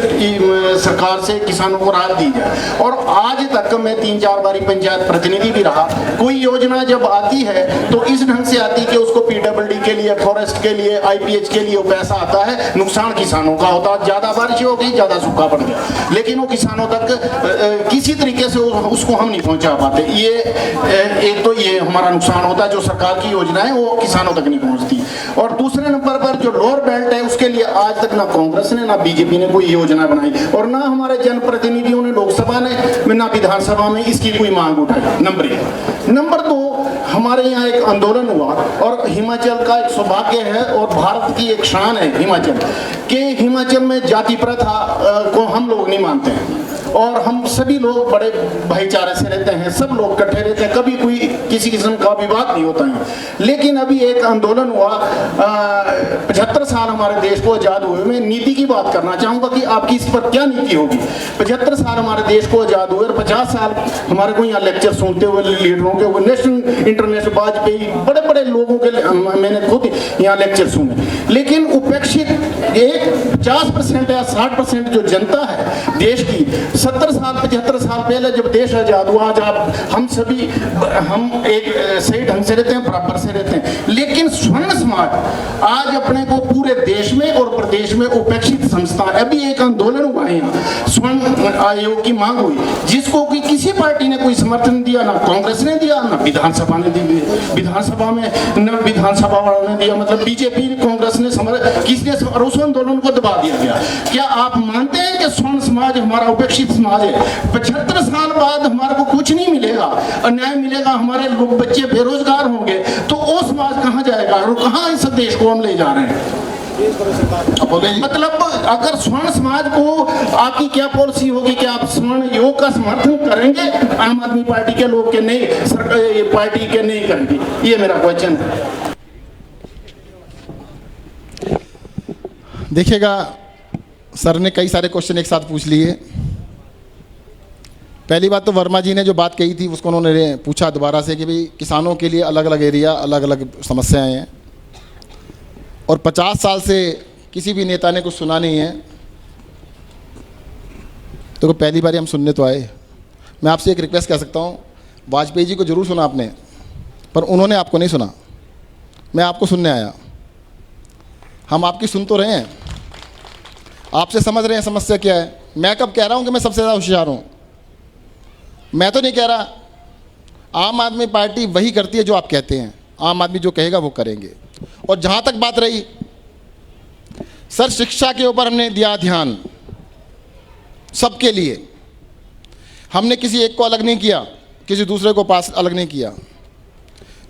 सरकार से किसानों को राहत दी जाए। और आज तक मैं 3-4 बारी पंचायत प्रतिनिधि भी रहा, कोई योजना जब आती है तो इस ढंग से आती है कि उसको PWD के लिए, फॉरेस्ट के लिए, IPH के लिए पैसा आता है, नुकसान किसानों का होता है। ज़्यादा बारिश हो गई, ज़्यादा सूखा पड़ गया, लेकिन वो किसानों तक किसी तरीके से उसको हम नहीं पहुंचा पाते। ये एक तो ये हमारा नुकसान होता है, जो सरकार की योजना है वो किसानों तक नहीं पहुंचती। और दूसरे नंबर पर जो लोअर बेल्ट है उसके लिए आज तक ना कांग्रेस ने ना बीजेपी ने कोई योजना बनाई, और ना हमारे जनप्रतिनिधियों ने लोकसभा ने ना विधानसभा में इसकी कोई मांग उठाई। नंबर 1। नंबर 2, हमारे यहाँ एक आंदोलन हुआ, और हिमाचल का एक सौभाग्य है और भारत की एक शान है हिमाचल, कि हिमाचल में जाति प्रथा को हम लोग नहीं मानते हैं, और हम सभी लोग बड़े भाईचारे से रहते हैं, सब लोग इकट्ठे रहते हैं, कभी कोई किसी किस्म का विवाद नहीं होता है। लेकिन अभी एक आंदोलन हुआ, 75 साल हमारे देश को आज़ाद हुए। मैं नीति की बात करना चाहूँगा कि आपकी इस पर क्या नीति होगी। 75 साल हमारे देश को आज़ाद हुए और 50 साल हमारे को यहाँ लेक्चर सुनते हुए लीडरों के, नेशनल इंटरनेशनल वाजपेयी, बड़े बड़े लोगों के मैंने खुद यहाँ लेक्चर सुने। लेकिन उपेक्षित एक 50% या 60% जो जनता है देश की, 70 साल 75 साल पहले जब देश आजाद हुआ, आज हम सभी हम एक सही ढंग से रहते हैं, बराबर से रहते हैं। लेकिन स्वर्ण समाज आज अपने को पूरे देश में और प्रदेश में उपेक्षित समझता है। अभी एक आंदोलन हुआ है, स्वर्ण आयोग की मांग हुई, जिसको कि किसी पार्टी ने कोई समर्थन दिया, ना कांग्रेस ने दिया, ना विधानसभा ने दी, विधानसभा में न विधानसभा वालों ने दिया, मतलब बीजेपी कांग्रेस ने किसने, और उस आंदोलन को दबा दिया गया। क्या आप मानते हैं कि स्वर्ण समाज हमारा उपेक्षित वंचित समाज है। 75 साल बाद हमारे को कुछ नहीं मिलेगा, अन्याय मिलेगा, हमारे लोग बच्चे बेरोजगार होंगे, तो वो समाज कहाँ जाएगा और कहाँ इस देश को हम ले जा रहे हैं? मतलब अगर स्वर्ण समाज को आपकी क्या पॉलिसी होगी कि आप स्वर्ण योग का समर्थन करेंगे आम आदमी पार्टी के लोग के नहीं, सरकार पार्टी के नहीं करेंगे? ये मेरा क्वेश्चन है। देखिएगा, सर ने कई सारे क्वेश्चन एक साथ पूछ लिए। पहली बात तो वर्मा जी ने जो बात कही थी उसको उन्होंने पूछा दोबारा से कि भाई किसानों के लिए अलग अलग एरिया, अलग अलग समस्याएं हैं, और 50 साल से किसी भी नेता ने कुछ सुना नहीं है। तो पहली बार हम सुनने तो आए। मैं आपसे एक रिक्वेस्ट कर सकता हूँ, वाजपेयी जी को जरूर सुना आपने, पर उन्होंने आपको नहीं सुना। मैं आपको सुनने आया। हम आपकी सुन तो रहे हैं, आपसे समझ रहे हैं समस्या क्या है। मैं कब कह रहा हूँ कि मैं सबसे ज़्यादा होशियार हूँ? मैं तो नहीं कह रहा। आम आदमी पार्टी वही करती है जो आप कहते हैं। आम आदमी जो कहेगा वो करेंगे। और जहाँ तक बात रही सर, शिक्षा के ऊपर हमने दिया ध्यान सबके लिए। हमने किसी एक को अलग नहीं किया, किसी दूसरे को पास अलग नहीं किया।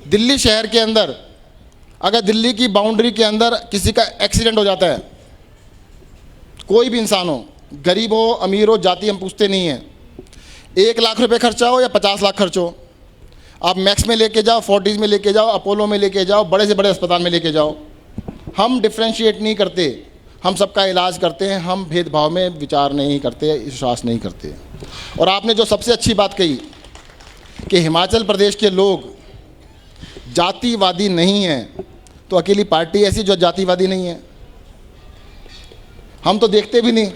दिल्ली शहर के अंदर अगर दिल्ली की बाउंड्री के अंदर किसी का एक्सीडेंट हो जाता है, कोई भी इंसान हो, गरीब हो अमीर हो, जाति हम पूछते नहीं हैं, 1 लाख रुपए खर्चा हो या 50 लाख खर्च हो, आप मैक्स में लेके जाओ, फोर्टिस में लेके जाओ, अपोलो में लेके जाओ, बड़े से बड़े अस्पताल में लेके जाओ, हम डिफ्रेंशिएट नहीं करते, हम सबका इलाज करते हैं। हम भेदभाव में विचार नहीं करते, विश्वास नहीं करते। और आपने जो सबसे अच्छी बात कही कि हिमाचल प्रदेश के लोग जातिवादी नहीं हैं, तो अकेली पार्टी ऐसी जो जातिवादी नहीं है। हम तो देखते भी नहीं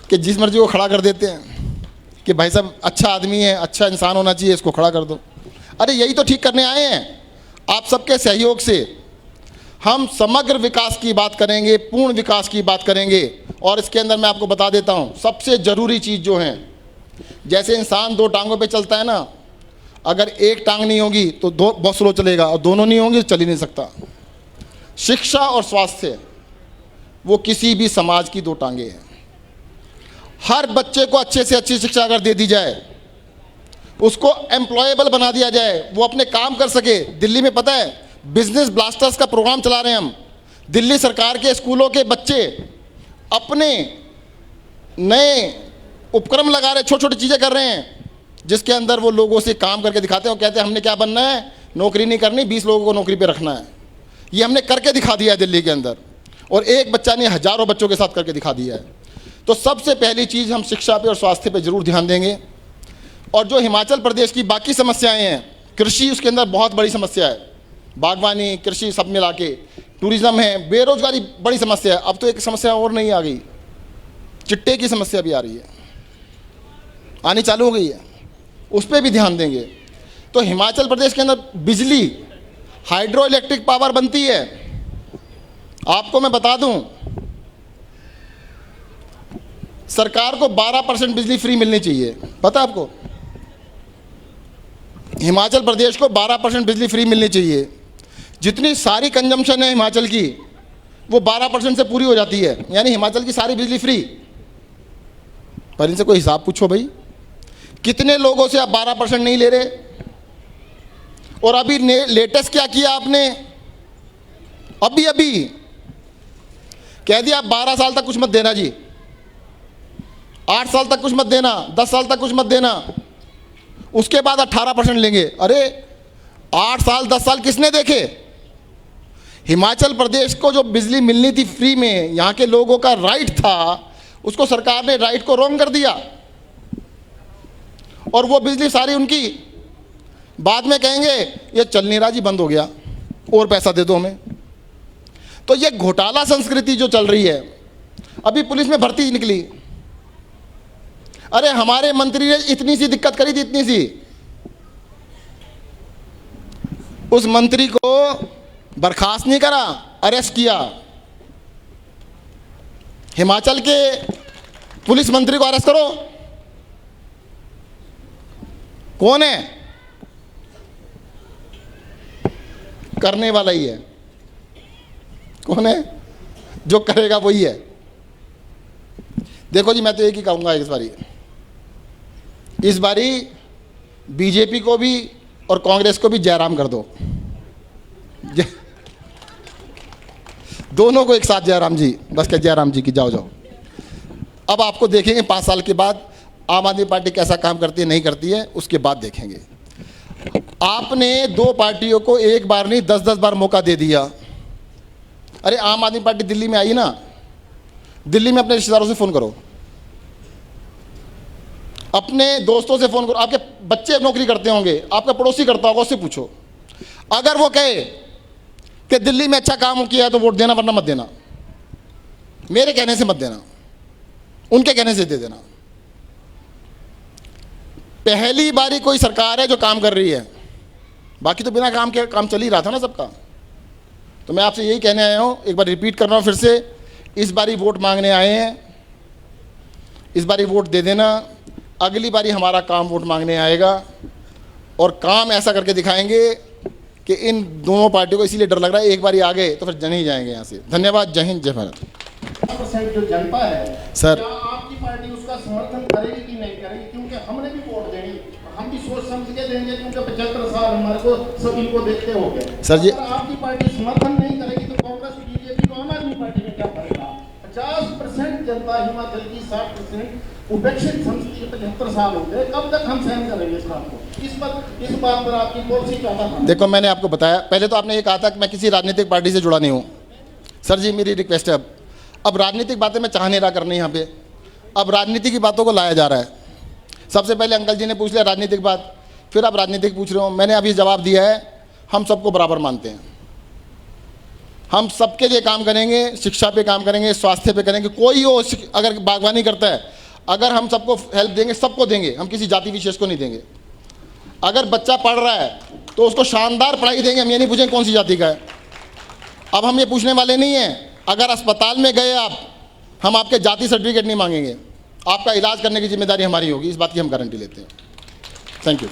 कि जिस मर्जी को खड़ा कर देते हैं कि भाई साहब अच्छा आदमी है, अच्छा इंसान होना चाहिए, इसको खड़ा कर दो। अरे यही तो ठीक करने आए हैं। आप सबके सहयोग से हम समग्र विकास की बात करेंगे, पूर्ण विकास की बात करेंगे। और इसके अंदर मैं आपको बता देता हूँ सबसे ज़रूरी चीज़ जो है, जैसे इंसान 2 टांगों पे चलता है ना, अगर एक टांग नहीं होगी तो बहुत स्लो चलेगा, और दोनों नहीं होंगी तो चल ही नहीं सकता। शिक्षा और स्वास्थ्य वो किसी भी समाज की 2 टांगे हैं। हर बच्चे को अच्छे से अच्छी शिक्षा अगर दे दी जाए, उसको एम्प्लॉयबल बना दिया जाए, वो अपने काम कर सके। दिल्ली में पता है बिजनेस ब्लास्टर्स का प्रोग्राम चला रहे हैं हम। दिल्ली सरकार के स्कूलों के बच्चे अपने नए उपक्रम लगा रहे, छोटी छोटी चीज़ें कर रहे हैं, जिसके अंदर वो लोगों से काम करके दिखाते हैं और कहते हैं हमने क्या बनना है, नौकरी नहीं करनी, 20 लोगों को नौकरी पे रखना है। ये हमने करके दिखा दिया है दिल्ली के अंदर, और एक बच्चा नहीं हज़ारों बच्चों के साथ करके दिखा दिया है। तो सबसे पहली चीज़ हम शिक्षा पे और स्वास्थ्य पे ज़रूर ध्यान देंगे। और जो हिमाचल प्रदेश की बाकी समस्याएं हैं, कृषि उसके अंदर बहुत बड़ी समस्या है, बागवानी, कृषि सब मिला के, टूरिज्म है, बेरोजगारी बड़ी समस्या है। अब तो एक समस्या और नहीं आ गई, चिट्टे की समस्या भी आ रही है, आनी चालू हो गई है, उस पर भी ध्यान देंगे। तो हिमाचल प्रदेश के अंदर बिजली, हाइड्रो इलेक्ट्रिक पावर बनती है। आपको मैं बता दूं, सरकार को 12% बिजली फ्री मिलनी चाहिए। पता आपको, हिमाचल प्रदेश को 12% बिजली फ्री मिलनी चाहिए। जितनी सारी कंजम्पशन है हिमाचल की, वो 12% से पूरी हो जाती है, यानी हिमाचल की सारी बिजली फ्री। पर इनसे कोई हिसाब पूछो भाई, कितने लोगों से आप 12% नहीं ले रहे? और अभी लेटेस्ट क्या किया आपने, अभी कह दिया 12 साल तक कुछ मत देना जी, 8 साल तक कुछ मत देना, 10 साल तक कुछ मत देना, उसके बाद 18% लेंगे। अरे 8 साल 10 साल किसने देखे? हिमाचल प्रदेश को जो बिजली मिलनी थी फ्री में, यहाँ के लोगों का राइट था, उसको सरकार ने राइट को रोंग कर दिया, और वो बिजली सारी उनकी। बाद में कहेंगे ये चल नहीं रहा जी, बंद हो गया, और पैसा दे दो हमें। तो ये घोटाला संस्कृति जो चल रही है। अभी पुलिस में भर्ती निकली, अरे हमारे मंत्री ने इतनी सी दिक्कत करी थी, इतनी सी, उस मंत्री को बर्खास्त नहीं करा, अरेस्ट किया। हिमाचल के पुलिस मंत्री को अरेस्ट करो, कौन है? करने वाला ही है। कौन है? जो करेगा वही है। देखो जी, मैं तो एक ही कहूंगा इस बारी, इस बारी बीजेपी को भी और कांग्रेस को भी जयराम कर दो, दोनों को एक साथ जयराम जी, बस क्या जयराम जी की जाओ जाओ। अब आपको देखेंगे 5 साल के बाद आम आदमी पार्टी कैसा काम करती है नहीं करती है, उसके बाद देखेंगे। आपने 2 पार्टियों को एक बार नहीं 10-10 बार मौका दे दिया। अरे आम आदमी पार्टी दिल्ली में आई ना, दिल्ली में अपने रिश्तेदारों से फ़ोन करो, अपने दोस्तों से फ़ोन करो, आपके बच्चे नौकरी करते होंगे, आपका पड़ोसी करता होगा, उससे पूछो। अगर वो कहे कि दिल्ली में अच्छा काम किया है तो वोट देना, वरना मत देना। मेरे कहने से मत देना, उनके कहने से दे देना। पहली बारी कोई सरकार है जो काम कर रही है, बाकी तो बिना काम के काम चल ही रहा था ना सबका। तो मैं आपसे यही कहने आया हूँ, एक बार रिपीट कर रहा हूँ फिर से, इस बारी वोट मांगने आए हैं, इस बारी वोट दे देना। अगली बारी हमारा काम वोट मांगने आएगा और काम ऐसा करके दिखाएंगे कि इन दोनों पार्टियों को इसीलिए डर लग रहा है, एक बारी आ गए तो फिर जन ही जाएंगे यहाँ से। धन्यवाद, जय हिंद, जय भारत। जो जनता है सर, क्या आपकी पार्टी उसका समर्थन करेगी कि नहीं करेगी? क्योंकि हमने भी वोट देनी, हम भी सोच समझ के देंगे, क्योंकि 75 साल हमारे को सभी को देखते हो गए। सर जी, अगर आपकी पार्टी समर्थन नहीं करेगी तो कांग्रेस, बीजेपी को, आम आदमी पार्टी में क्या फर्क? 50% जनता हिमाचल की, 60% उपेक्षित समझती है। 75 साल हो गए, कब तक हम सहन करेंगे इस बात को? इस बात पर आपकी पॉलिसी क्या था? देखो, मैंने आपको बताया, पहले तो आपने ये कहा था कि मैं किसी राजनीतिक पार्टी से जुड़ा नहीं हूँ। सर जी, मेरी रिक्वेस्ट है, अब राजनीतिक बातें मैं चाह नहीं रहा करनी यहाँ पे। अब राजनीति की बातों को लाया जा रहा है। सबसे पहले अंकल जी ने पूछ लिया राजनीतिक बात, फिर आप राजनीतिक पूछ रहे हो। मैंने अभी जवाब दिया है, हम सबको बराबर मानते हैं, हम सबके लिए काम करेंगे, शिक्षा पे काम करेंगे, स्वास्थ्य पे करेंगे। कोई हो अगर बागवानी करता है, अगर हम सबको हेल्प देंगे, सबको देंगे, हम किसी जाति विशेष को नहीं देंगे। अगर बच्चा पढ़ रहा है तो उसको शानदार पढ़ाई देंगे, हम ये नहीं पूछेंगे कौन सी जाति का है। अब हम ये पूछने वाले नहीं हैं, अगर अस्पताल में गए आप, हम आपके जाति सर्टिफिकेट नहीं मांगेंगे, आपका इलाज करने की जिम्मेदारी हमारी होगी, इस बात की हम गारंटी लेते हैं। Thank you.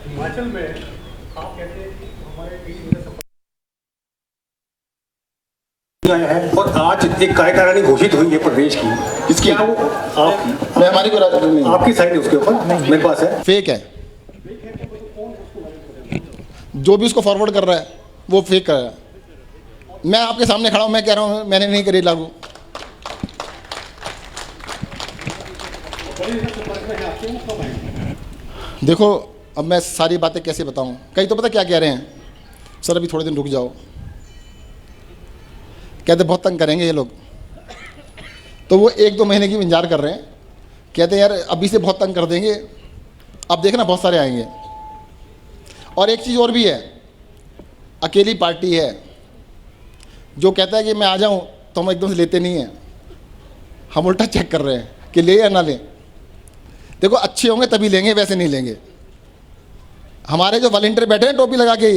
हिमाचल में आप कहते हैं कि हमारे आया है और आज एक कार्यकारिणी घोषित हुई है प्रदेश की, किसकी? क्या वो आपकी? मैं हमारी कोई नहीं, आपकी साइड है उसके ऊपर, मेरे पास है। फेक है, जो भी उसको फॉरवर्ड कर रहा है वो फेक कर रहा है। मैं आपके सामने खड़ा हूं, मैं कह रहा हूं मैंने नहीं करी लागू। देखो, अब मैं सारी बातें कैसे बताऊं? कई तो पता क्या कह रहे हैं, सर अभी थोड़े दिन रुक जाओ, कहते बहुत तंग करेंगे ये लोग। तो वो 1-2 महीने की इंतजार कर रहे हैं, कहते हैं यार अभी से बहुत तंग कर देंगे, अब देखना बहुत सारे आएंगे। और एक चीज़ और भी है, अकेली पार्टी है जो कहता है कि मैं आ जाऊं तो हम एकदम से लेते नहीं हैं, हम उल्टा चेक कर रहे हैं कि ले या ना लें। देखो, अच्छे होंगे तभी लेंगे, वैसे नहीं लेंगे। हमारे जो वॉलंटियर बैठे हैं टोपी लगा के,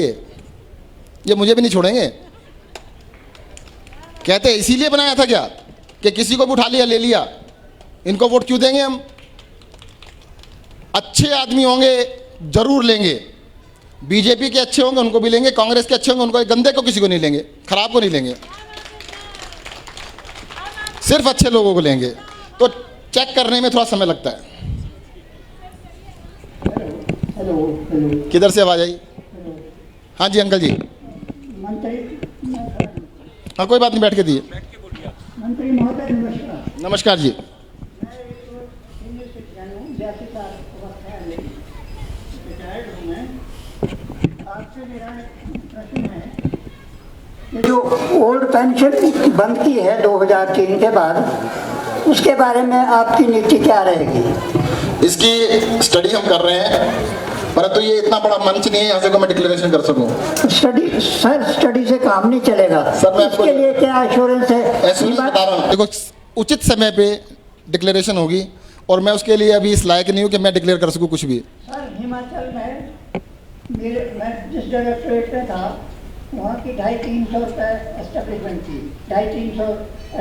ये मुझे भी नहीं छोड़ेंगे। कहते हैं इसीलिए बनाया था क्या कि किसी को भी उठा लिया ले लिया, इनको वोट क्यों देंगे हम? अच्छे आदमी होंगे जरूर लेंगे, बीजेपी के अच्छे होंगे उनको भी लेंगे, कांग्रेस के अच्छे होंगे उनको, गंदे को किसी को नहीं लेंगे, खराब को नहीं लेंगे, सिर्फ अच्छे लोगों को लेंगे। तो चेक करने में थोड़ा समय लगता है। किधर से आवाज आई? हाँ जी अंकल जी। हाँ कोई बात नहीं, बैठ के दिए। मंत्री महोदय नमस्कार। नमस्कार जी। आपसे मेरा प्रश्न है, जो ओल्ड पेंशन बंद की है 2003 के बाद, उसके बारे में आपकी नीति क्या रहेगी? इसकी स्टडी हम कर रहे हैं, परंतु ये इतना बड़ा मंच नहीं है यहाँ से को मैं डिक्लेरेशन कर सकूं। स्टडी से काम नहीं चलेगा सर, मैं आपको इसके लिए क्या एश्योरेंस है? ऐसे ही बता रहा हूं, देखो उचित समय पे डिक्लेरेशन होगी और मैं उसके लिए अभी इस लायक नहीं हूँ कि मैं डिक्लेयर कर सकूँ कुछ भी। सर, हिमाचल में मैं जिस डायरेक्टरेट में था वहाँ की 250-300 रुपये एस्टेब्लिशमेंट थी, 250-300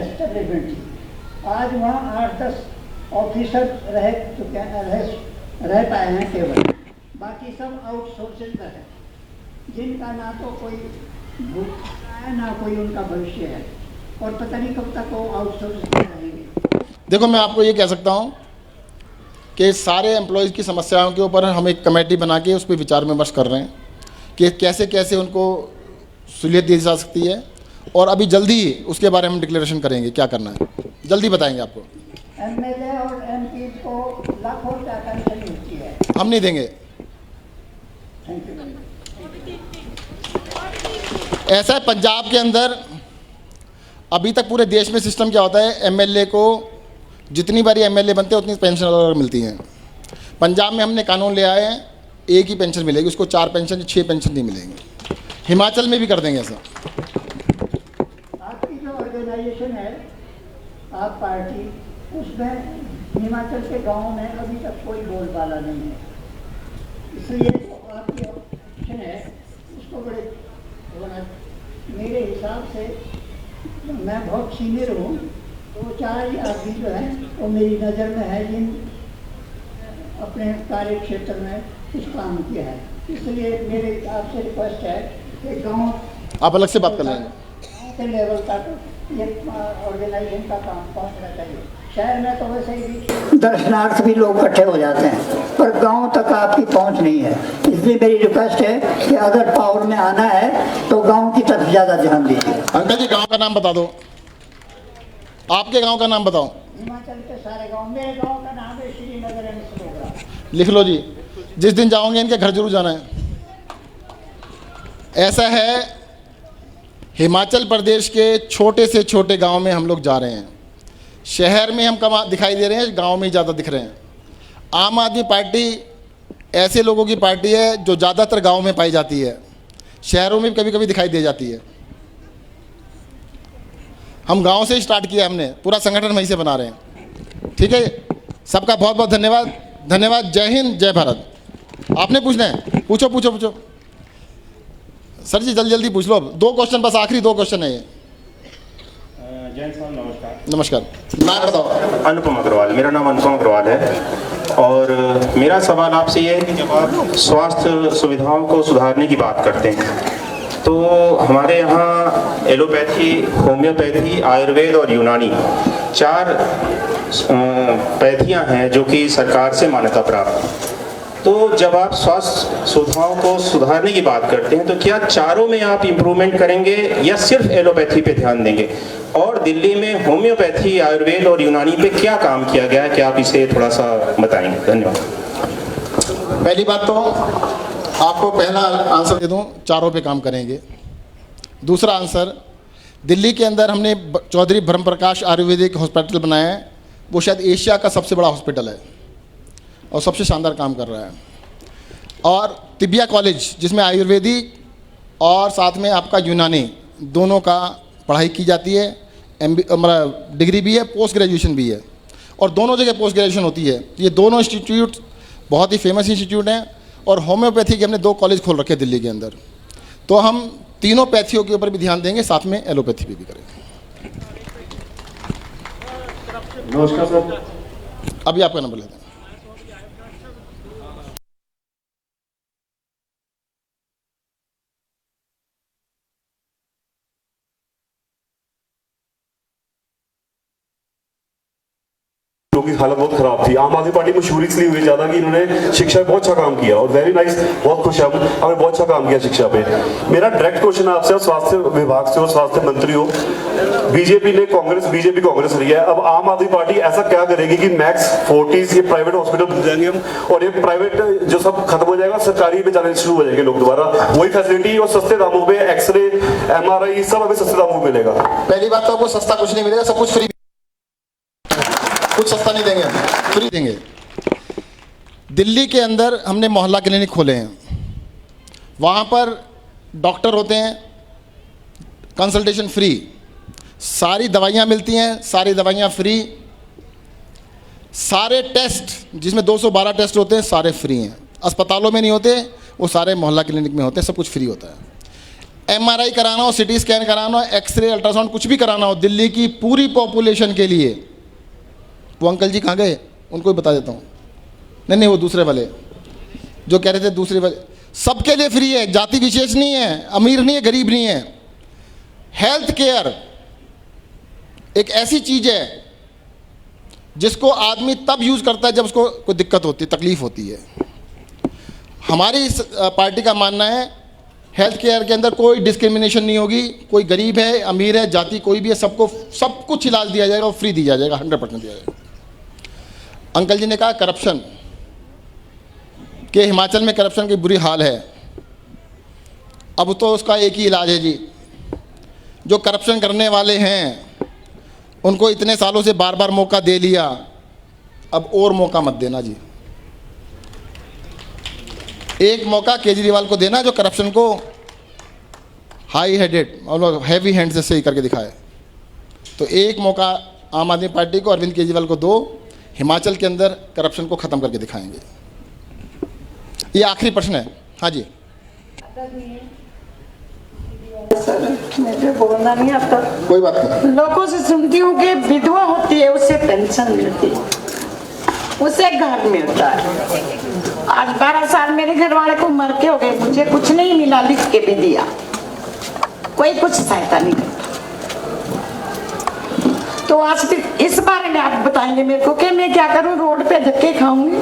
एस्टेब्लिशमेंट थी। आज वहाँ 8-10 ऑफिसर रह पाए हैं केवल, बाकी सब आउटसोर्सिंग पर है, जिनका ना तो कोई भूख है ना कोई उनका भविष्य है। और पता नहीं कब तक वो आउटसोर्स करेंगे। देखो, मैं आपको ये कह सकता हूँ कि सारे एम्प्लॉयज़ की समस्याओं के ऊपर हम एक कमेटी बना के उस पर विचार विमर्श कर रहे हैं कि कैसे कैसे उनको सहूलियत दी जा सकती है, और अभी जल्दी उसके बारे में हम डिक्लेरेशन करेंगे क्या करना है, जल्दी बताएंगे आपको। एमएलए और एमपी को लाखों रुपया पेंशन मिलती है, हम नहीं देंगे। Thank you. ऐसा है, पंजाब के अंदर अभी तक पूरे देश में सिस्टम क्या होता है, एमएलए को जितनी बारी एमएलए बनते हैं उतनी पेंशन अलग मिलती हैं। पंजाब में हमने कानून ले आए हैं, एक ही पेंशन मिलेगी, उसको 4 पेंशन 6 पेंशन नहीं मिलेंगी। हिमाचल में भी कर देंगे ऐसा। आपकी जो ऑर्गेनाइजेशन है, आप पार्टी, उसमें हिमाचल के गांव में अभी तक कोई बोलबाला नहीं है, इसलिए जो आपकी ऑप्शन है उसको बड़े होना। मेरे हिसाब से मैं बहुत सीनियर हूँ, तो 4 आदमी जो है वो मेरी नज़र में है जिन अपने कार्य क्षेत्र में कुछ काम किया है, इसलिए मेरे आपसे रिक्वेस्ट है कि गांव आप अलग से बात कर लेंगे। गांव के लेवल तक ये ऑर्गेनाइजेशन का काम पहुंचना चाहिए। शहर में तो वैसे ही दर्शनार्थ भी लोग इकट्ठे हो जाते हैं, पर गांव तक आपकी पहुंच नहीं है, इसलिए मेरी रिक्वेस्ट है कि अगर पावर में आना है तो गांव की तरफ ज़्यादा ध्यान दीजिए। अंकल जी, गांव का नाम बता दो, आपके गांव का नाम बताओ। हिमाचल के सारे गांव, मेरे गांव का नाम है श्रीनगर एंड सलोगरा। लिख लो जी, जिस दिन जाओगे इनके घर जरूर जाना है। ऐसा है, हिमाचल प्रदेश के छोटे से छोटे गांव में हम लोग जा रहे हैं। शहर में हम कम दिखाई दे रहे हैं, गांव में ही ज़्यादा दिख रहे हैं। आम आदमी पार्टी ऐसे लोगों की पार्टी है जो ज़्यादातर गांव में पाई जाती है, शहरों में भी कभी कभी दिखाई दे जाती है। हम गांव से ही स्टार्ट किया, हमने पूरा संगठन वहीं से बना रहे हैं। ठीक है, सबका बहुत बहुत धन्यवाद। धन्यवाद। जय हिंद, जय भारत। आपने पूछना है, पूछो पूछो पूछो। सर जी जल्दी जल्दी पूछ लो, 2 क्वेश्चन बस, आखिरी 2 क्वेश्चन है ये। जैन साहब नमस्कार। नमस्कार, नाम बताओ। अनुपम अग्रवाल, मेरा नाम अनुपम अग्रवाल है, और मेरा सवाल आपसे ये है कि जब आप स्वास्थ्य सुविधाओं को सुधारने की बात करते हैं तो हमारे यहाँ एलोपैथी, होम्योपैथी, आयुर्वेद और यूनानी 4 पैथियाँ हैं जो कि सरकार से मान्यता प्राप्त। तो जब आप स्वास्थ्य सुविधाओं को सुधारने की बात करते हैं तो क्या चारों में आप इम्प्रूवमेंट करेंगे या सिर्फ एलोपैथी पे ध्यान देंगे? और दिल्ली में होम्योपैथी, आयुर्वेद और यूनानी पे क्या काम किया गया है, क्या आप इसे थोड़ा सा बताएंगे? धन्यवाद। पहली बात तो आपको पहला आंसर दे दूं, चारों पे काम करेंगे। दूसरा आंसर, दिल्ली के अंदर हमने चौधरी ब्रह्म प्रकाश आयुर्वेदिक हॉस्पिटल बनाया है, वो शायद एशिया का सबसे बड़ा हॉस्पिटल है और सबसे शानदार काम कर रहा है। और तिबिया कॉलेज जिसमें आयुर्वेदिक और साथ में आपका यूनानी दोनों का पढ़ाई की जाती है, डिग्री भी है, पोस्ट ग्रेजुएशन भी है, और दोनों जगह पोस्ट ग्रेजुएशन होती है। ये दोनों इंस्टीट्यूट बहुत ही फेमस इंस्टीट्यूट हैं, और होम्योपैथी के हमने 2 कॉलेज खोल रखे दिल्ली के अंदर। तो हम तीनों पैथियों के ऊपर भी ध्यान देंगे, साथ में एलोपैथी पे भी करेंगे। नमस्कार सर। अभी आपका नंबर लेते हैं। लोगों की हालत बहुत खराब थी। आम आदमी पार्टी मशहूरी इसलिए हुई ज्यादा कि इन्होंने शिक्षा में बहुत अच्छा काम किया, और वेरी नाइस, बहुत खुश है, हमें बहुत अच्छा काम किया शिक्षा पे। मेरा डायरेक्ट क्वेश्चन आपसे, स्वास्थ्य विभाग से और स्वास्थ्य मंत्री हो, बीजेपी ने बीजेपी कांग्रेस रही है, अब आम आदमी पार्टी ऐसा क्या करेगी कि मैक्स 40 ये प्राइवेट हॉस्पिटल बन जाएंगे हम, और ये प्राइवेट जो सब खत्म हो जाएगा, सरकारी पे जाने शुरू हो जाएंगे लोग दोबारा, वही फैसिलिटी और सस्ते दामों पे एक्सरे, MRI सब हमें सस्ते दामों में मिलेगा। पहली बात तो आपको सस्ता कुछ नहीं मिलेगा, सब कुछ फ्री, कुछ सस्ता नहीं देंगे, फ्री देंगे। दिल्ली के अंदर हमने मोहल्ला क्लिनिक खोले हैं, वहाँ पर डॉक्टर होते हैं, कंसल्टेशन फ्री, सारी दवाइयाँ मिलती हैं, सारी दवाइयाँ फ्री, सारे टेस्ट जिसमें 212 टेस्ट होते हैं सारे फ्री हैं। अस्पतालों में नहीं होते, वो सारे मोहल्ला क्लिनिक में होते हैं, सब कुछ फ्री होता है। MRI कराना हो, CT स्कैन कराना हो, एक्सरे, अल्ट्रासाउंड कुछ भी कराना हो दिल्ली की पूरी पॉपुलेशन के लिए, वो अंकल जी कहाँ गए, उनको भी बता देता हूँ। नहीं, वो दूसरे वाले जो कह रहे थे, दूसरे वाले, सबके लिए फ्री है, जाति विशेष नहीं है, अमीर नहीं है, गरीब नहीं है। हेल्थ केयर एक ऐसी चीज़ है जिसको आदमी तब यूज़ करता है जब उसको कोई दिक्कत होती है, तकलीफ़ होती है। हमारी इस पार्टी का मानना है हेल्थ केयर के अंदर कोई डिस्क्रिमिनेशन नहीं होगी, कोई गरीब है अमीर है जाति कोई भी है, सबको सब कुछ इलाज दिया जाएगा और फ्री दिया जाएगा, 100% दिया जाएगा। अंकल जी ने कहा करप्शन कि हिमाचल में करप्शन की बुरी हाल है। अब तो उसका एक ही इलाज है जी, जो करप्शन करने वाले हैं उनको इतने सालों से बार बार मौका दे लिया, अब और मौका मत देना जी। एक मौका केजरीवाल को देना जो करप्शन को हाई हेडेड और हैवी हैंड से सही करके दिखाए। तो एक मौका आम आदमी पार्टी को, अरविंद केजरीवाल को दो, हिमाचल के अंदर करप्शन को ख़त्म करके दिखाएंगे। ये आखिरी प्रश्न है। हाँ जी। सर मुझे बोलना नहीं आता, कोई बात नहीं। लोगों से सुनती हूँ कि विधवा होती है उससे पेंशन मिलती है, उसे घर मिलता है। आज 12 साल मेरे घर वाले को मर के हो गए, मुझे कुछ नहीं मिला, लिख के भी दिया, कोई कुछ सहायता नहीं करता। तो आज भी इस बारे में आप बताएंगे मेरे को कि मैं क्या करूं, रोड पे धक्के खाऊंगी?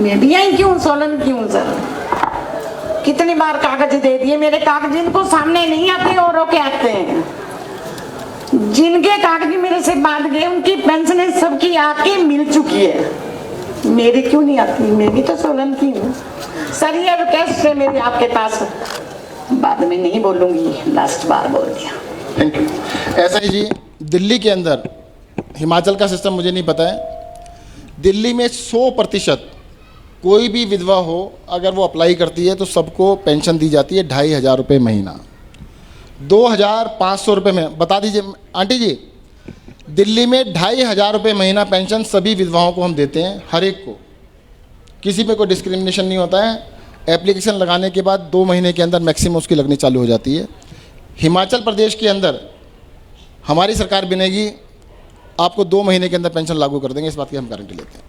मैं भी आई क्यों, सोलन क्यों सर? कितनी बार कागज दे दिए, मेरे कागज इनको सामने नहीं आते और क्या आते हैं। जिनके कागज मेरे से बांध गए उनकी पेंशन सबकी आके मिल चुकी है, मेरी क्यों नहीं आती? मैं भी तो सोलन की हूँ सर। ये रिक्वेस्ट है मेरी आपके पास, बाद में नहीं बोलूंगी, लास्ट बार बोल दिया। Thank you. ऐसा ही जी दिल्ली के अंदर, हिमाचल का सिस्टम मुझे नहीं पता है, दिल्ली में 100% कोई भी विधवा हो अगर वो अप्लाई करती है तो सबको पेंशन दी जाती है 2,500 रुपये महीना, 2,500 रुपये में। बता दीजिए आंटी जी, दिल्ली में 2,500 रुपये महीना पेंशन सभी विधवाओं को हम देते हैं, हर एक को, किसी पे कोई डिस्क्रिमिनेशन नहीं होता है। एप्लीकेशन लगाने के बाद 2 महीने के अंदर मैक्सिमम उसकी लगनी चालू हो जाती है। हिमाचल प्रदेश के अंदर हमारी सरकार बनेगी, आपको 2 महीने के अंदर पेंशन लागू कर देंगे, इस बात की हम गारंटी लेते हैं।